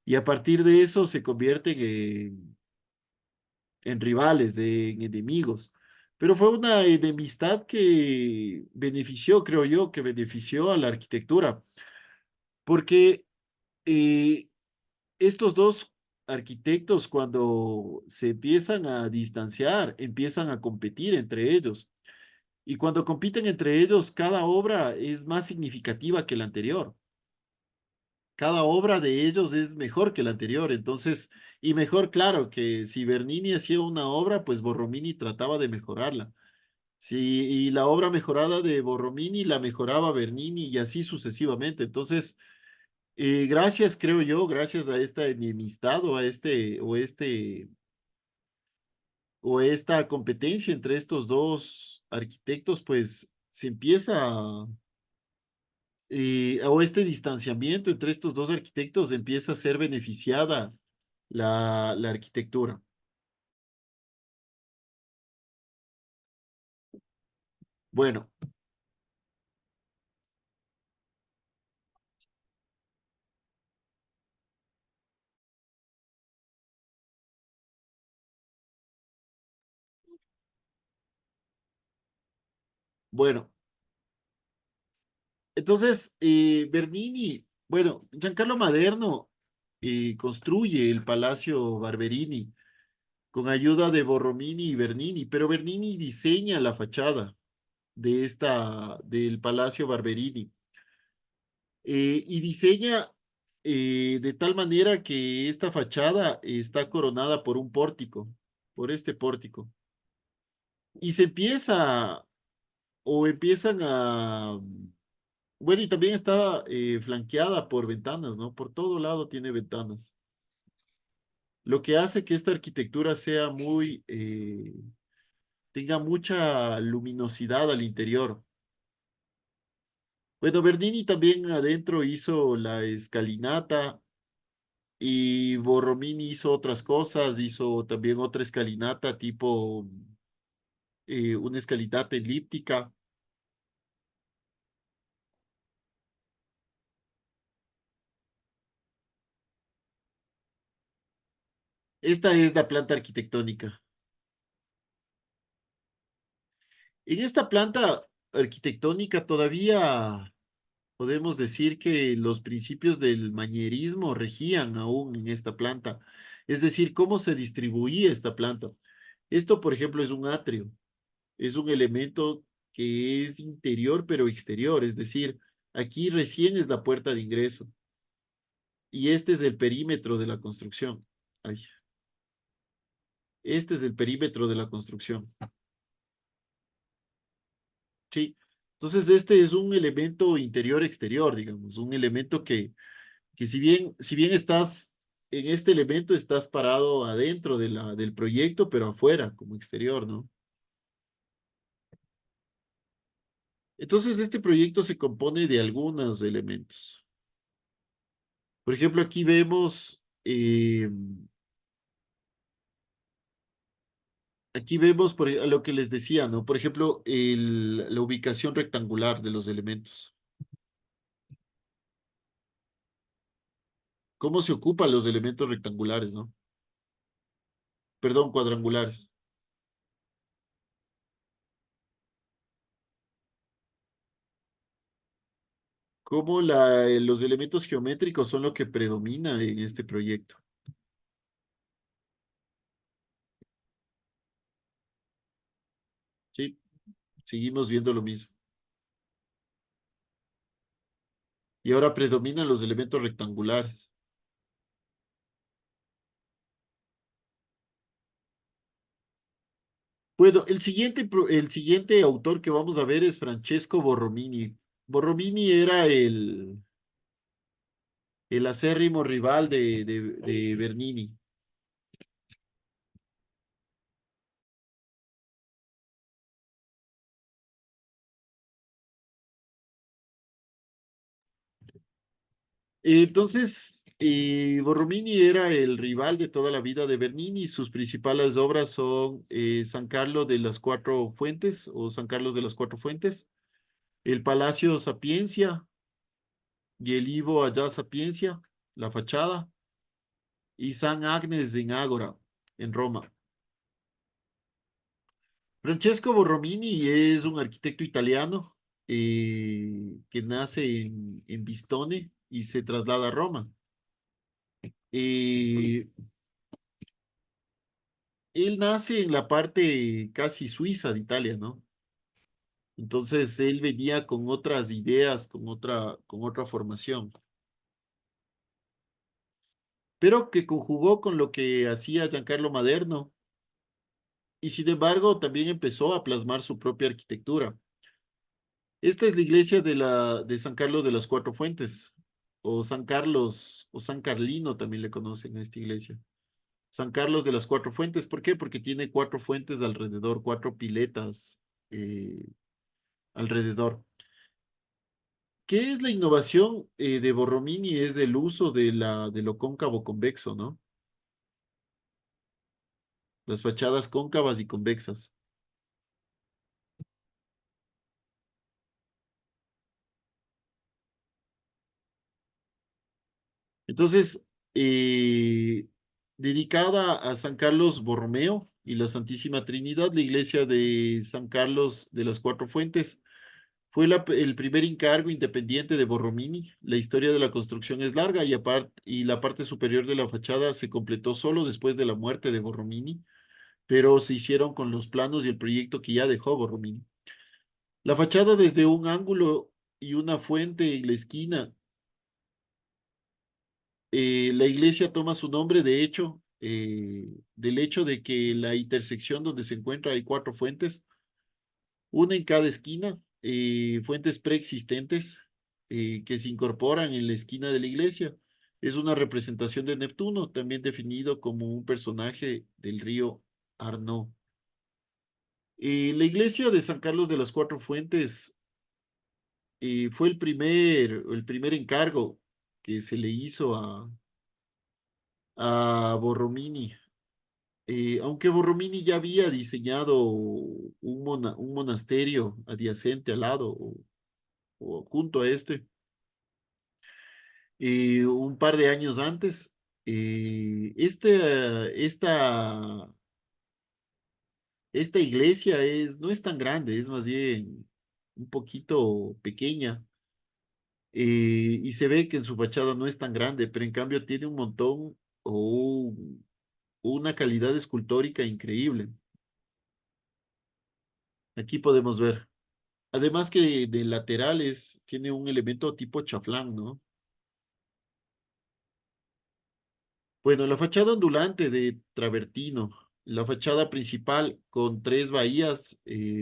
Y a partir de eso se convierten en rivales, en enemigos. Pero fue una enemistad que benefició, creo yo, que benefició a la arquitectura, porque eh, estos dos arquitectos cuando se empiezan a distanciar, empiezan a competir entre ellos. Y cuando compiten entre ellos, cada obra es más significativa que la anterior. Cada obra de ellos es mejor que la anterior. Entonces, y mejor, claro, que si Bernini hacía una obra, pues Borromini trataba de mejorarla. Si, y la obra mejorada de Borromini la mejoraba Bernini y así sucesivamente. Entonces, gracias, creo yo, gracias a esta enemistad o esta competencia entre estos dos arquitectos, pues se empieza o este distanciamiento entre estos dos arquitectos empieza a ser beneficiada la arquitectura. Bueno, bueno, entonces Bernini, bueno, Giancarlo Maderno construye el Palacio Barberini con ayuda de Borromini y Bernini, pero Bernini diseña la fachada del Palacio Barberini y diseña de tal manera que esta fachada está coronada por un pórtico, por este pórtico. Y se empieza o empiezan a, bueno, y también está flanqueada por ventanas, ¿no? Por todo lado tiene ventanas. Lo que hace que esta arquitectura sea tenga mucha luminosidad al interior. Bueno, Bernini también adentro hizo la escalinata y Borromini hizo otras cosas, hizo también otra escalinata tipo una escalinata elíptica. Esta es la planta arquitectónica. En esta planta arquitectónica todavía podemos decir que los principios del manierismo regían aún en esta planta. Es decir, cómo se distribuía esta planta. Esto, por ejemplo, es un atrio. Es un elemento que es interior pero exterior, es decir, aquí recién es la puerta de ingreso. Y este es el perímetro de la construcción. Ay. Este es el perímetro de la construcción. Sí. Entonces, este es un elemento interior-exterior, digamos, un elemento que si bien estás en este elemento, estás parado adentro del proyecto, pero afuera, como exterior, ¿no? Entonces, este proyecto se compone de algunos elementos. Por ejemplo, aquí vemos, lo que les decía, ¿no? Por ejemplo, la ubicación rectangular de los elementos. ¿Cómo se ocupan los elementos rectangulares, no? Perdón, cuadrangulares. Cómo los elementos geométricos son lo que predomina en este proyecto. Sí, seguimos viendo lo mismo. Y ahora predominan los elementos rectangulares. Bueno, el siguiente autor que vamos a ver es Francesco Borromini. Borromini era el acérrimo rival de Bernini. Entonces, Borromini era el rival de toda la vida de Bernini. Sus principales obras son San Carlo de las Cuatro Fuentes o San Carlos de las Cuatro Fuentes, el Palacio Sapienza y el Ivo allá Sapienza, la fachada, y San Agnes en Ágora, en Roma. Francesco Borromini es un arquitecto italiano que nace en Bistone y se traslada a Roma. Eh, Él nace en la parte casi suiza de Italia, ¿no? Entonces él venía con otras ideas, con otra formación, pero que conjugó con lo que hacía Giancarlo Maderno y sin embargo también empezó a plasmar su propia arquitectura. Esta es la iglesia de San Carlos de las Cuatro Fuentes, o San Carlos, o San Carlino también le conocen a esta iglesia. San Carlos de las Cuatro Fuentes, ¿por qué? Porque tiene cuatro fuentes alrededor, cuatro piletas alrededor. ¿Qué es la innovación de Borromini? Es el uso de lo cóncavo convexo, ¿no? Las fachadas cóncavas y convexas. Entonces, eh, dedicada a San Carlos Borromeo y la Santísima Trinidad, la iglesia de San Carlos de las Cuatro Fuentes fue el primer encargo independiente de Borromini. La historia de la construcción es larga y la parte superior de la fachada se completó solo después de la muerte de Borromini, pero se hicieron con los planos y el proyecto que ya dejó Borromini. La fachada desde un ángulo y una fuente en la esquina. La iglesia toma su nombre, de hecho, del hecho de que la intersección donde se encuentra hay cuatro fuentes, una en cada esquina, fuentes preexistentes que se incorporan en la esquina de la iglesia. Es una representación de Neptuno, también definido como un personaje del río Arno. La iglesia de San Carlos de las Cuatro Fuentes fue el primer encargo que se le hizo a Borromini. Aunque Borromini ya había diseñado un monasterio adyacente al lado o junto a este, un par de años antes, esta iglesia no es tan grande, es más bien un poquito pequeña. Y se ve que en su fachada no es tan grande, pero en cambio tiene un montón o una calidad escultórica increíble. Aquí podemos ver. Además que de laterales tiene un elemento tipo chaflán, ¿no? Bueno, la fachada ondulante de travertino, la fachada principal con tres bahías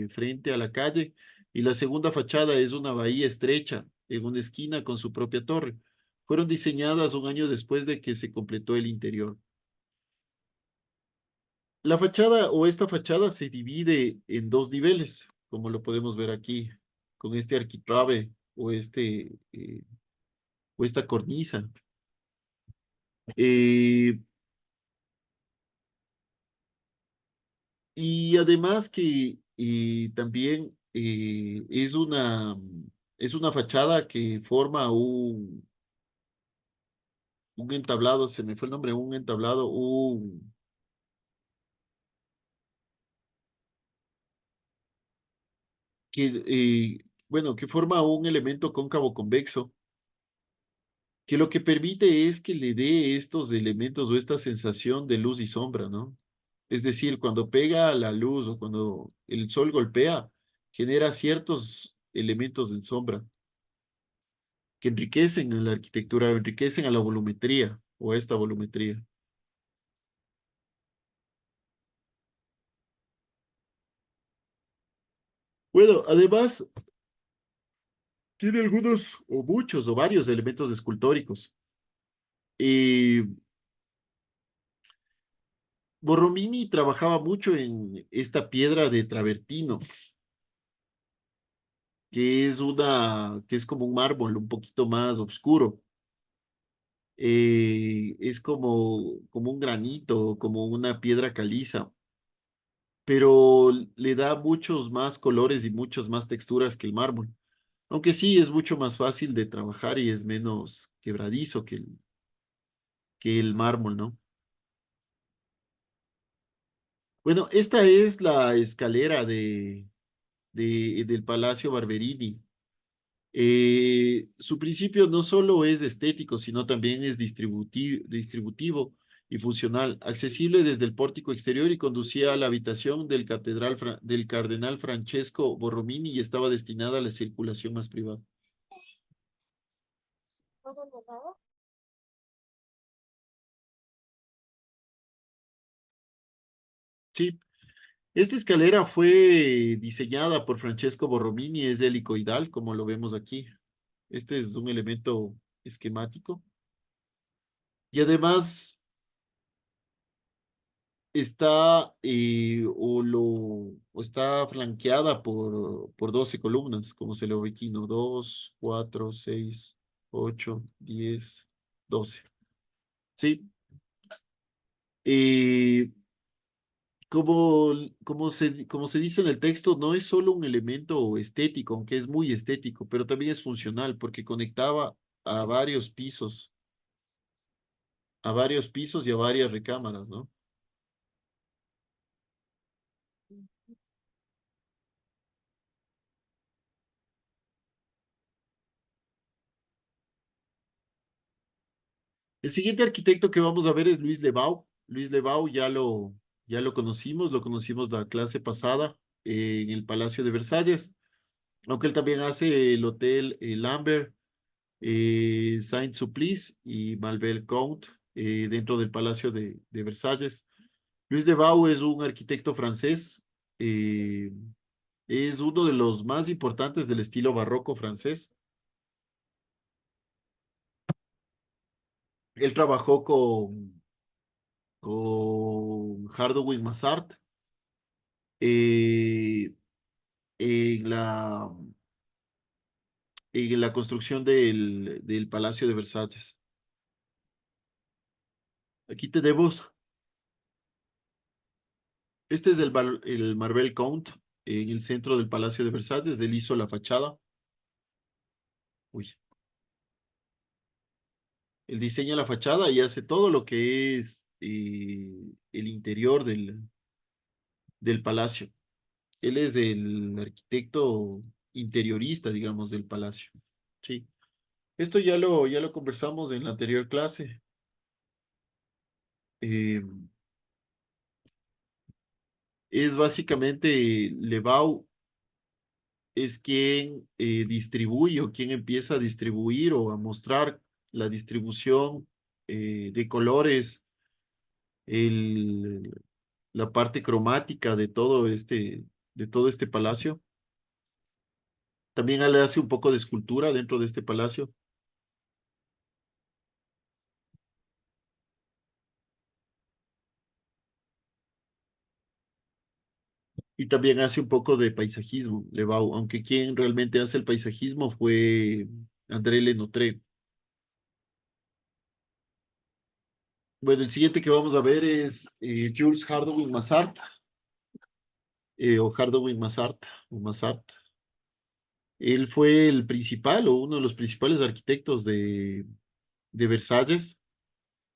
frente a la calle y la segunda fachada es una bahía estrecha en una esquina con su propia torre. Fueron diseñadas un año después de que se completó el interior. La fachada o esta fachada se divide en dos niveles, como lo podemos ver aquí, con este arquitrabe o esta cornisa. Eh, y además que también es una fachada que forma un entablado, se me fue el nombre, un entablado, bueno, que forma un elemento cóncavo convexo, que lo que permite es que le dé estos elementos o esta sensación de luz y sombra, ¿no? Es decir, cuando pega la luz o cuando el sol golpea, genera ciertos elementos de sombra que enriquecen a la arquitectura, enriquecen a la volumetría o a esta volumetría. Bueno, además tiene algunos o muchos o varios elementos escultóricos. Eh, Borromini trabajaba mucho en esta piedra de travertino, que es como un mármol un poquito más oscuro. Es como un granito, como una piedra caliza, pero le da muchos más colores y muchas más texturas que el mármol. Aunque sí es mucho más fácil de trabajar y es menos quebradizo que el mármol, ¿no? Bueno, esta es la escalera del Palacio Barberini. Su principio no solo es estético, sino también es distributivo y funcional, accesible desde el pórtico exterior y conducía a la habitación del cardenal Francesco Borromini y estaba destinada a la circulación más privada. Sí, esta escalera fue diseñada por Francesco Borromini, es helicoidal, como lo vemos aquí. Este es un elemento esquemático. Y además está, o está flanqueada por 12 columnas, como se lo ve aquí, ¿no? 2, 4, 6, 8, 10, 12. Sí. Eh, como se dice en el texto, no es solo un elemento estético, aunque es muy estético, pero también es funcional porque conectaba a varios pisos, a varios pisos y a varias recámaras, ¿no? El siguiente arquitecto que vamos a ver es Luis Lebau. Luis Lebau ya lo conocimos la clase pasada en el Palacio de Versalles, aunque él también hace el Hotel Lambert, Saint-Sulpice y Malbel Count dentro del Palacio de Versalles. Luis Lebau es un arquitecto francés, eh, es uno de los más importantes del estilo barroco francés. Él trabajó con Hardwig Massart eh, en en la construcción del Palacio de Versalles. Aquí tenemos, este es el Marvel Count en el centro del Palacio de Versalles. Él hizo la fachada. Uy, él diseña la fachada y hace todo lo que es el interior del palacio. Él es el arquitecto interiorista, digamos, del palacio. Sí. Esto ya lo conversamos en la anterior clase. Eh, es básicamente Lebau es quien distribuye o quien empieza a distribuir o a mostrar la distribución de colores, el, la parte cromática de todo este palacio. También le hace un poco de escultura dentro de este palacio. Y también hace un poco de paisajismo, Levau, aunque quien realmente hace el paisajismo fue André Lenotre. Bueno, el siguiente que vamos a ver es Jules Hardouin Massart, o Hardouin Massart, o Massart. Él fue el principal o uno de los principales arquitectos de Versalles.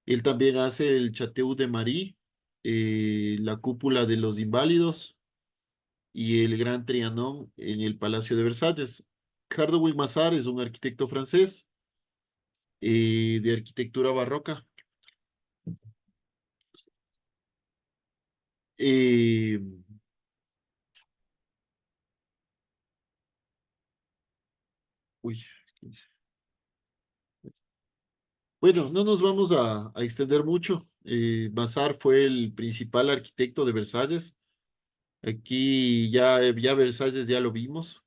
Él también hace el Château de Marie, la cúpula de los Inválidos y el Gran Trianon en el Palacio de Versalles. Hardouin Massart es un arquitecto francés de arquitectura barroca. Eh, uy, bueno, no nos vamos a extender mucho. Massart fue el principal arquitecto de Versalles. Aquí ya Versalles ya lo vimos.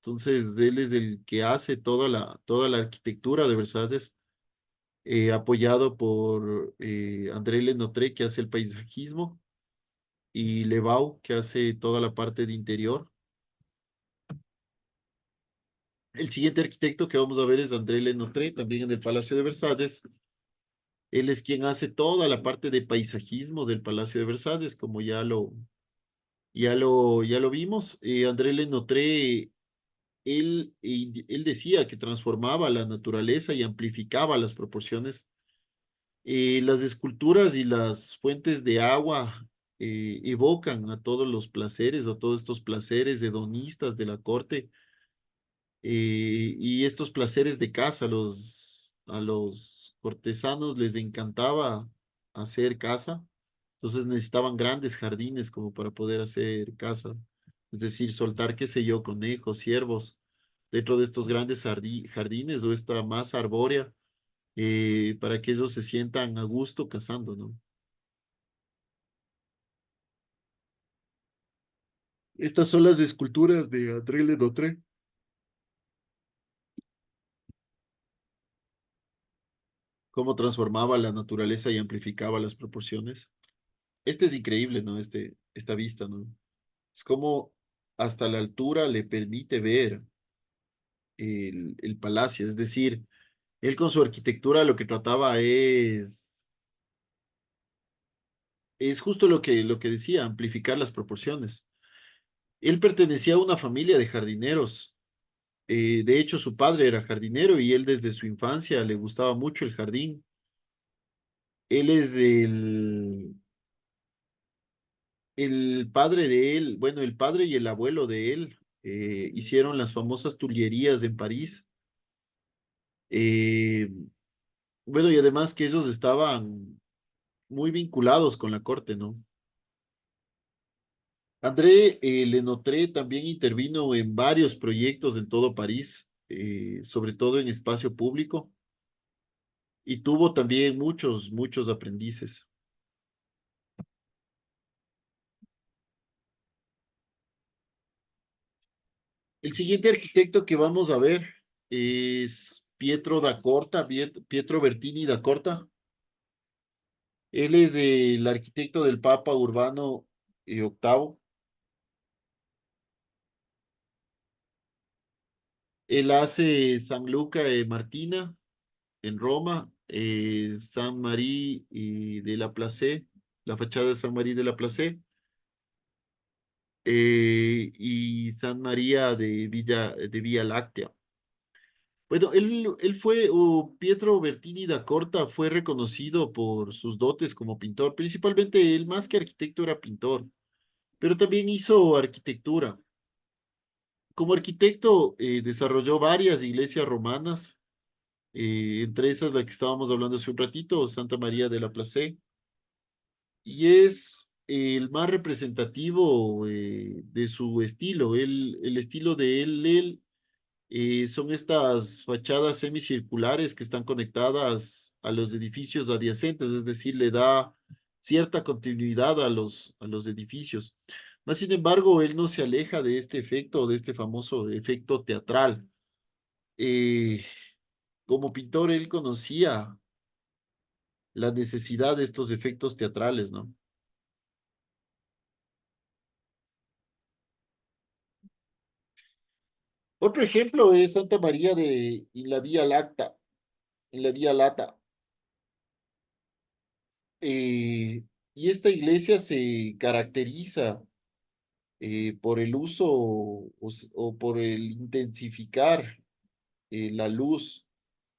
Entonces, él es el que hace toda la arquitectura de Versalles, apoyado por André Lenotre, que hace el paisajismo, y Levau, que hace toda la parte de interior. El siguiente arquitecto que vamos a ver es André Lenotre, también en el Palacio de Versalles. Él es quien hace toda la parte de paisajismo del Palacio de Versalles, como ya lo vimos. André Lenotre, él decía que transformaba la naturaleza y amplificaba las proporciones. Las esculturas y las fuentes de agua evocan a todos los placeres o todos estos placeres hedonistas de la corte y estos placeres de caza. A los cortesanos les encantaba hacer caza, entonces necesitaban grandes jardines como para poder hacer caza, es decir, soltar, qué sé yo, conejos, ciervos, dentro de estos grandes jardines o esta masa arbórea, para que ellos se sientan a gusto cazando, ¿no? Estas son las esculturas de André Lenotre. Cómo transformaba la naturaleza y amplificaba las proporciones. Este es increíble, ¿no? Esta vista, ¿no? Es como hasta la altura le permite ver el palacio, es decir, él con su arquitectura lo que trataba es justo lo que decía, amplificar las proporciones. Él pertenecía a una familia de jardineros. De hecho, su padre era jardinero y él desde su infancia le gustaba mucho el jardín. Él es el padre de él, bueno, el padre y el abuelo de él hicieron las famosas Tullerías en París. Eh, bueno, y además que ellos estaban muy vinculados con la corte, ¿no? André Lenotre también intervino en varios proyectos en todo París, sobre todo en espacio público, y tuvo también muchos aprendices. El siguiente arquitecto que vamos a ver es Pietro da Corta, Pietro Bertini da Corta. Él es el arquitecto del Papa Urbano VIII. Él hace San Luca e Martina en Roma, San María de la Place, la fachada de San María de la Place, y San María de Vía Láctea. Bueno, él fue, o Pietro Bertini da Corta fue reconocido por sus dotes como pintor, principalmente él más que arquitecto era pintor, pero también hizo arquitectura. Como arquitecto desarrolló varias iglesias romanas, entre esas la que estábamos hablando hace un ratito, Santa María de la Place, y es el más representativo de su estilo. El estilo de él son estas fachadas semicirculares que están conectadas a los edificios adyacentes, es decir, le da cierta continuidad a los edificios. Más sin embargo, él no se aleja de este efecto, de este famoso efecto teatral. Eh, Como pintor, él conocía la necesidad de estos efectos teatrales, ¿no? Otro ejemplo es Santa María en la Vía Lacta, en la Vía Lata. Eh, y esta iglesia se caracteriza por el uso o por el intensificar la luz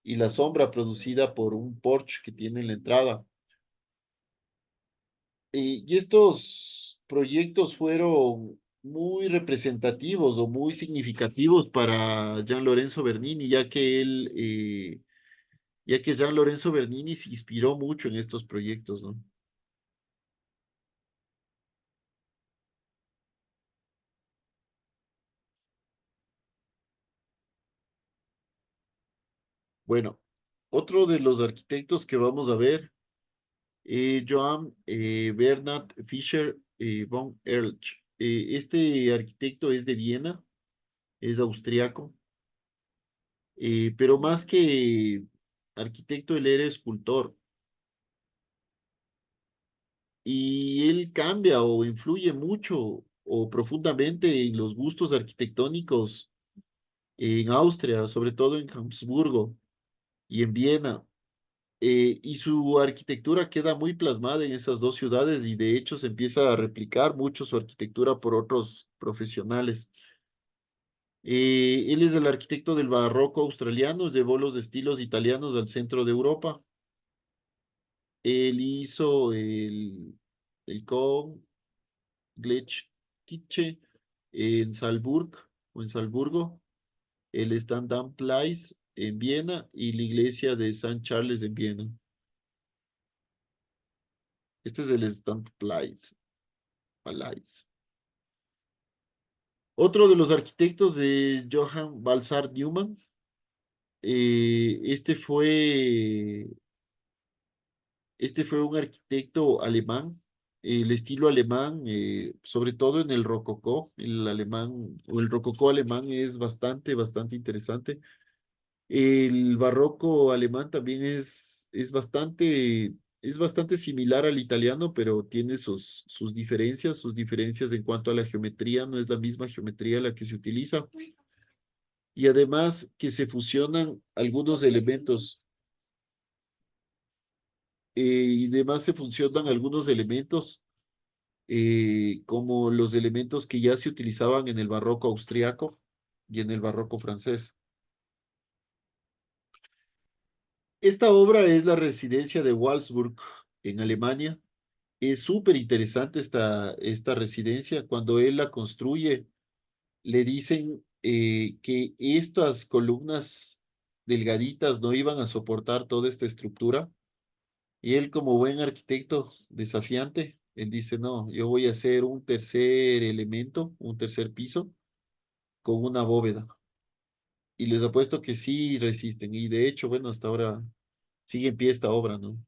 y la sombra producida por un porche que tiene en la entrada. Y estos proyectos fueron muy representativos o muy significativos para Gian Lorenzo Bernini, ya que Gian Lorenzo Bernini se inspiró mucho en estos proyectos, ¿no? Bueno, otro de los arquitectos que vamos a ver, Johann Bernhard Fischer von Erlch. Este arquitecto es de Viena, es austriaco, pero más que arquitecto, él era escultor. Y él cambia o influye mucho o profundamente en los gustos arquitectónicos en Austria, sobre todo en Habsburgo y en Viena. Y su arquitectura queda muy plasmada en esas dos ciudades y de hecho se empieza a replicar mucho su arquitectura por otros profesionales. Él es el arquitecto del barroco australiano, llevó los estilos italianos al centro de Europa. Él hizo el Glechkirche en Salzburg o en Salzburgo, el Standardplatz en Viena y la iglesia de San Charles en Viena. Este es el Standardplatz. Palais. Otro de los arquitectos de Johann Balthasar Neumann. eh, este fue, este fue un arquitecto alemán. El estilo alemán, sobre todo en el rococó, el alemán o el rococó alemán es bastante interesante. El barroco alemán también es bastante similar al italiano, pero tiene sus diferencias en cuanto a la geometría, no es la misma geometría la que se utiliza. Y además que se fusionan algunos elementos, y además se funcionan algunos elementos, como los elementos que ya se utilizaban en el barroco austriaco y en el barroco francés. Esta obra es la residencia de Walsburg en Alemania. Es súper interesante esta residencia. Cuando él la construye, le dicen que estas columnas delgaditas no iban a soportar toda esta estructura. Y él, como buen arquitecto desafiante, él dice, no, yo voy a hacer un tercer elemento, un tercer piso con una bóveda. Y les apuesto que sí resisten. Y de hecho, bueno, hasta ahora sigue en pie esta obra, ¿no?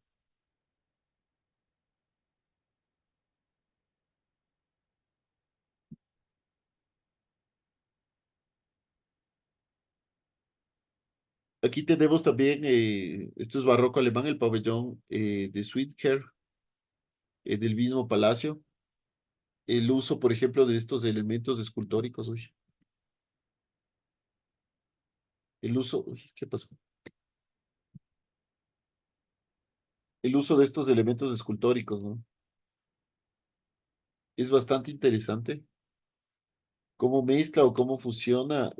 Aquí tenemos también, esto es barroco alemán, el pabellón de Suidger, del mismo palacio. El uso, por ejemplo, de estos elementos escultóricos. Uy, ¿qué pasó? El uso de estos elementos escultóricos, ¿no? Es bastante interesante cómo mezcla o cómo fusiona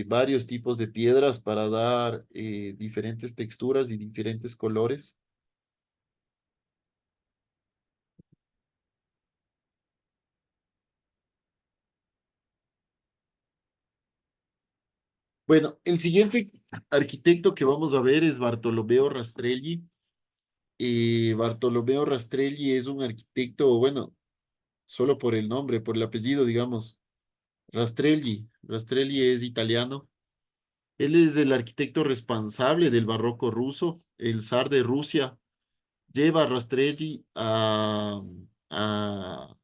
varios tipos de piedras para dar diferentes texturas y diferentes colores. Bueno, el siguiente arquitecto que vamos a ver es Bartolomeo Rastrelli. Bartolomeo Rastrelli es un arquitecto, bueno, solo por el nombre, por el apellido, digamos. Rastrelli. Rastrelli es italiano. Él es el arquitecto responsable del barroco ruso, el zar de Rusia. Lleva a Rastrelli a, a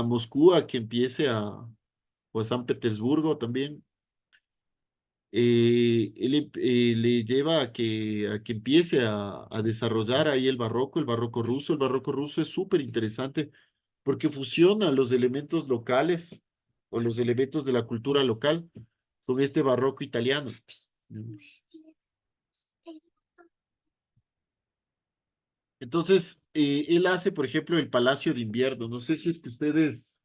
Moscú a que empiece o a San Petersburgo también. Le lleva a que empiece a desarrollar ahí el barroco ruso. El barroco ruso es súper interesante porque fusiona los elementos locales o los elementos de la cultura local con este barroco italiano. Entonces, él hace, por ejemplo, el Palacio de Invierno. No sé si es que ustedes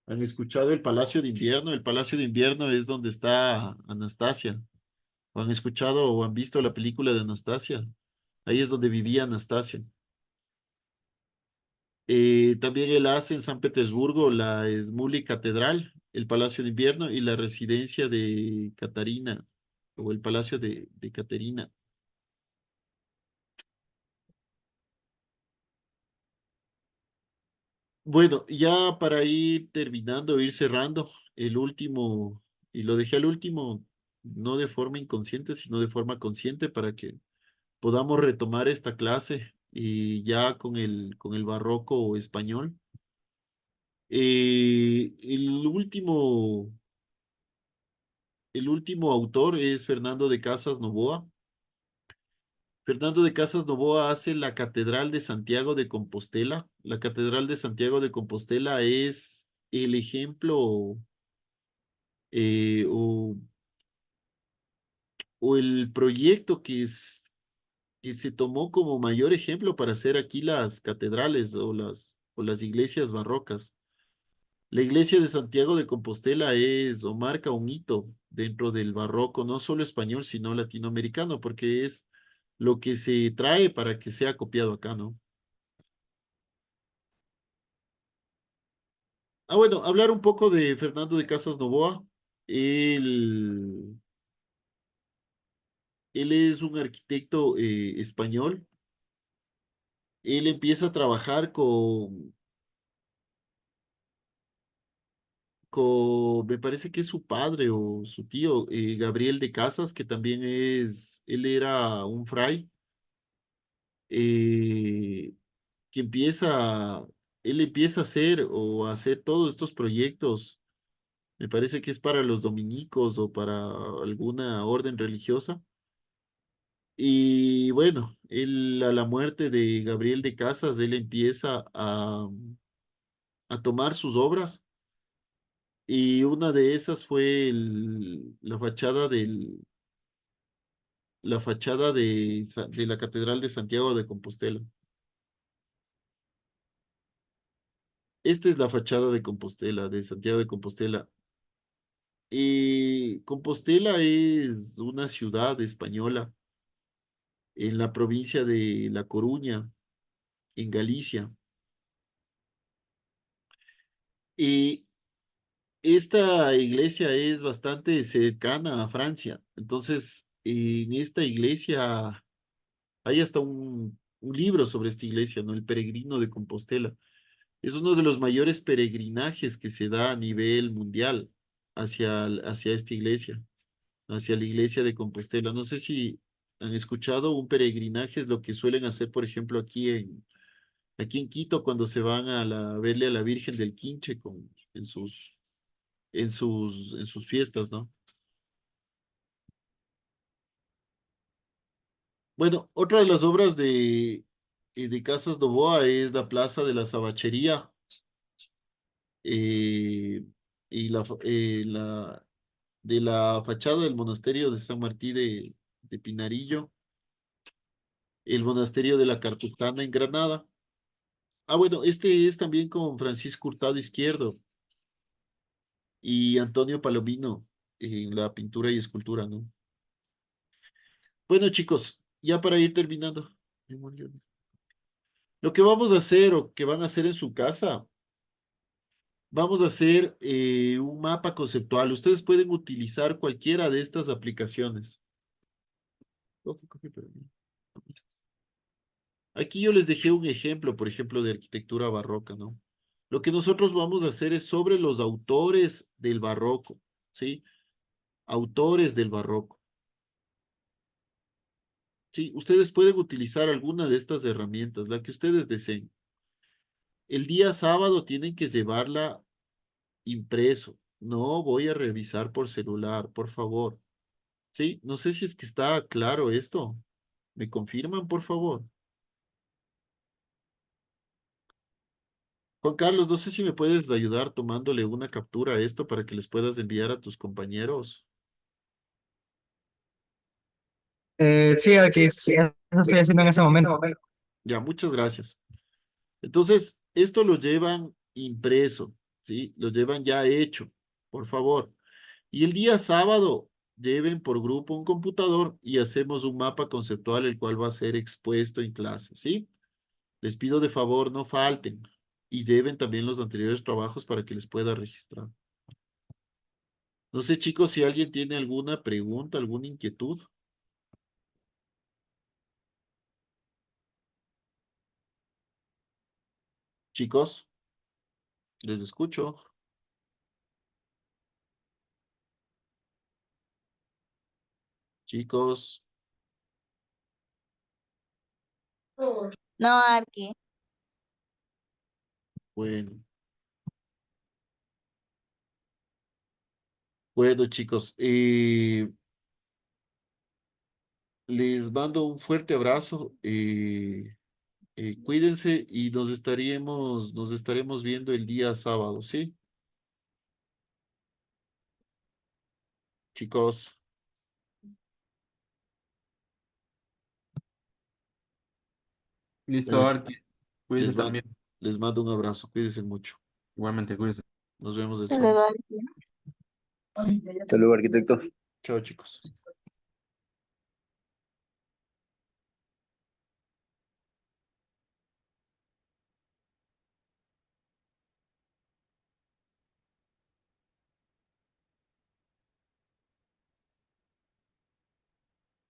han escuchado el Palacio de Invierno. El Palacio de Invierno es donde está Anastasia. ¿O han escuchado o han visto la película de Anastasia? Ahí es donde vivía Anastasia. También él hace en San Petersburgo la Smuley Catedral, el Palacio de Invierno y la residencia de Catarina, o el Palacio de Caterina. Bueno, ya para ir terminando, ir cerrando, el último, y lo dejé al último, no de forma inconsciente, sino de forma consciente para que podamos retomar esta clase y ya con el barroco español. El último autor es Fernando de Casas Novoa. Fernando de Casas Novoa hace la Catedral de Santiago de Compostela. La Catedral de Santiago de Compostela es el ejemplo eh, o, o el proyecto que se tomó como mayor ejemplo para hacer aquí las catedrales o las iglesias barrocas. La iglesia de Santiago de Compostela es o marca un hito dentro del barroco, no solo español, sino latinoamericano, porque es lo que se trae para que sea copiado acá, ¿no? Bueno, hablar un poco de Fernando de Casas Novoa. Él, él es un arquitecto español. Él empieza a trabajar me parece que es su padre o su tío, Gabriel de Casas, que también él era un fray, eh, que él empieza a hacer todos estos proyectos, me parece que es para los dominicos o para alguna orden religiosa. Y bueno, él a la muerte de Gabriel de Casas, él empieza a tomar sus obras y una de esas fue la fachada de la Catedral de Santiago de Compostela. Esta es la fachada de Compostela, de Santiago de Compostela. Compostela es una ciudad española en la provincia de La Coruña, en Galicia. Y esta iglesia es bastante cercana a Francia. Entonces, en esta iglesia hay hasta un libro sobre esta iglesia, ¿no? El Peregrino de Compostela. Es uno de los mayores peregrinajes que se da a nivel mundial hacia esta iglesia, hacia la iglesia de Compostela. No sé si han escuchado, un peregrinaje es lo que suelen hacer, por ejemplo, aquí en Quito, cuando se van a verle a la Virgen del Quinche en sus fiestas, ¿no? Bueno, otra de las obras de Casas Novoa es la Plaza de la Sabachería, eh, y de la fachada del monasterio de San Martí de Pinarillo, el monasterio de la Cartujana en Granada. Bueno, este es también con Francisco Hurtado Izquierdo y Antonio Palomino en la pintura y escultura, ¿no? Bueno, chicos, ya para ir terminando, lo que vamos a hacer o que van a hacer en su casa, vamos a hacer un mapa conceptual. Ustedes pueden utilizar cualquiera de estas aplicaciones. Coge, coge, pero mira. Aquí yo les dejé un ejemplo, por ejemplo, de arquitectura barroca, ¿no? Lo que nosotros vamos a hacer es sobre los autores del barroco, ¿sí? Autores del barroco. Sí, ustedes pueden utilizar alguna de estas herramientas, la que ustedes deseen. El día sábado tienen que llevarla impreso. No voy a revisar por celular, por favor. Sí, no sé si es que está claro esto. ¿Me confirman, por favor? Juan Carlos, no sé si me puedes ayudar tomándole una captura a esto para que les puedas enviar a tus compañeros. Sí, aquí, sí, eso estoy haciendo en ese momento. Ya, muchas gracias. Entonces, esto lo llevan impreso, ¿sí? Lo llevan ya hecho, por favor. Y el día sábado, lleven por grupo un computador y hacemos un mapa conceptual el cual va a ser expuesto en clase, ¿sí? Les pido de favor no falten y lleven también los anteriores trabajos para que les pueda registrar. No sé, chicos, si alguien tiene alguna pregunta, alguna inquietud. Chicos, les escucho. Chicos, No, Arqui. bueno. Bueno, chicos, les mando un fuerte abrazo. Cuídense y nos estaremos viendo el día sábado, ¿sí? Chicos, Listo, bueno, Arqui. Cuídese les mando, también. les mando un abrazo. Cuídense mucho. Igualmente, cuídese. Nos vemos el Hasta sábado. luego, Arqui. Hasta luego, arquitecto. Chao, chicos.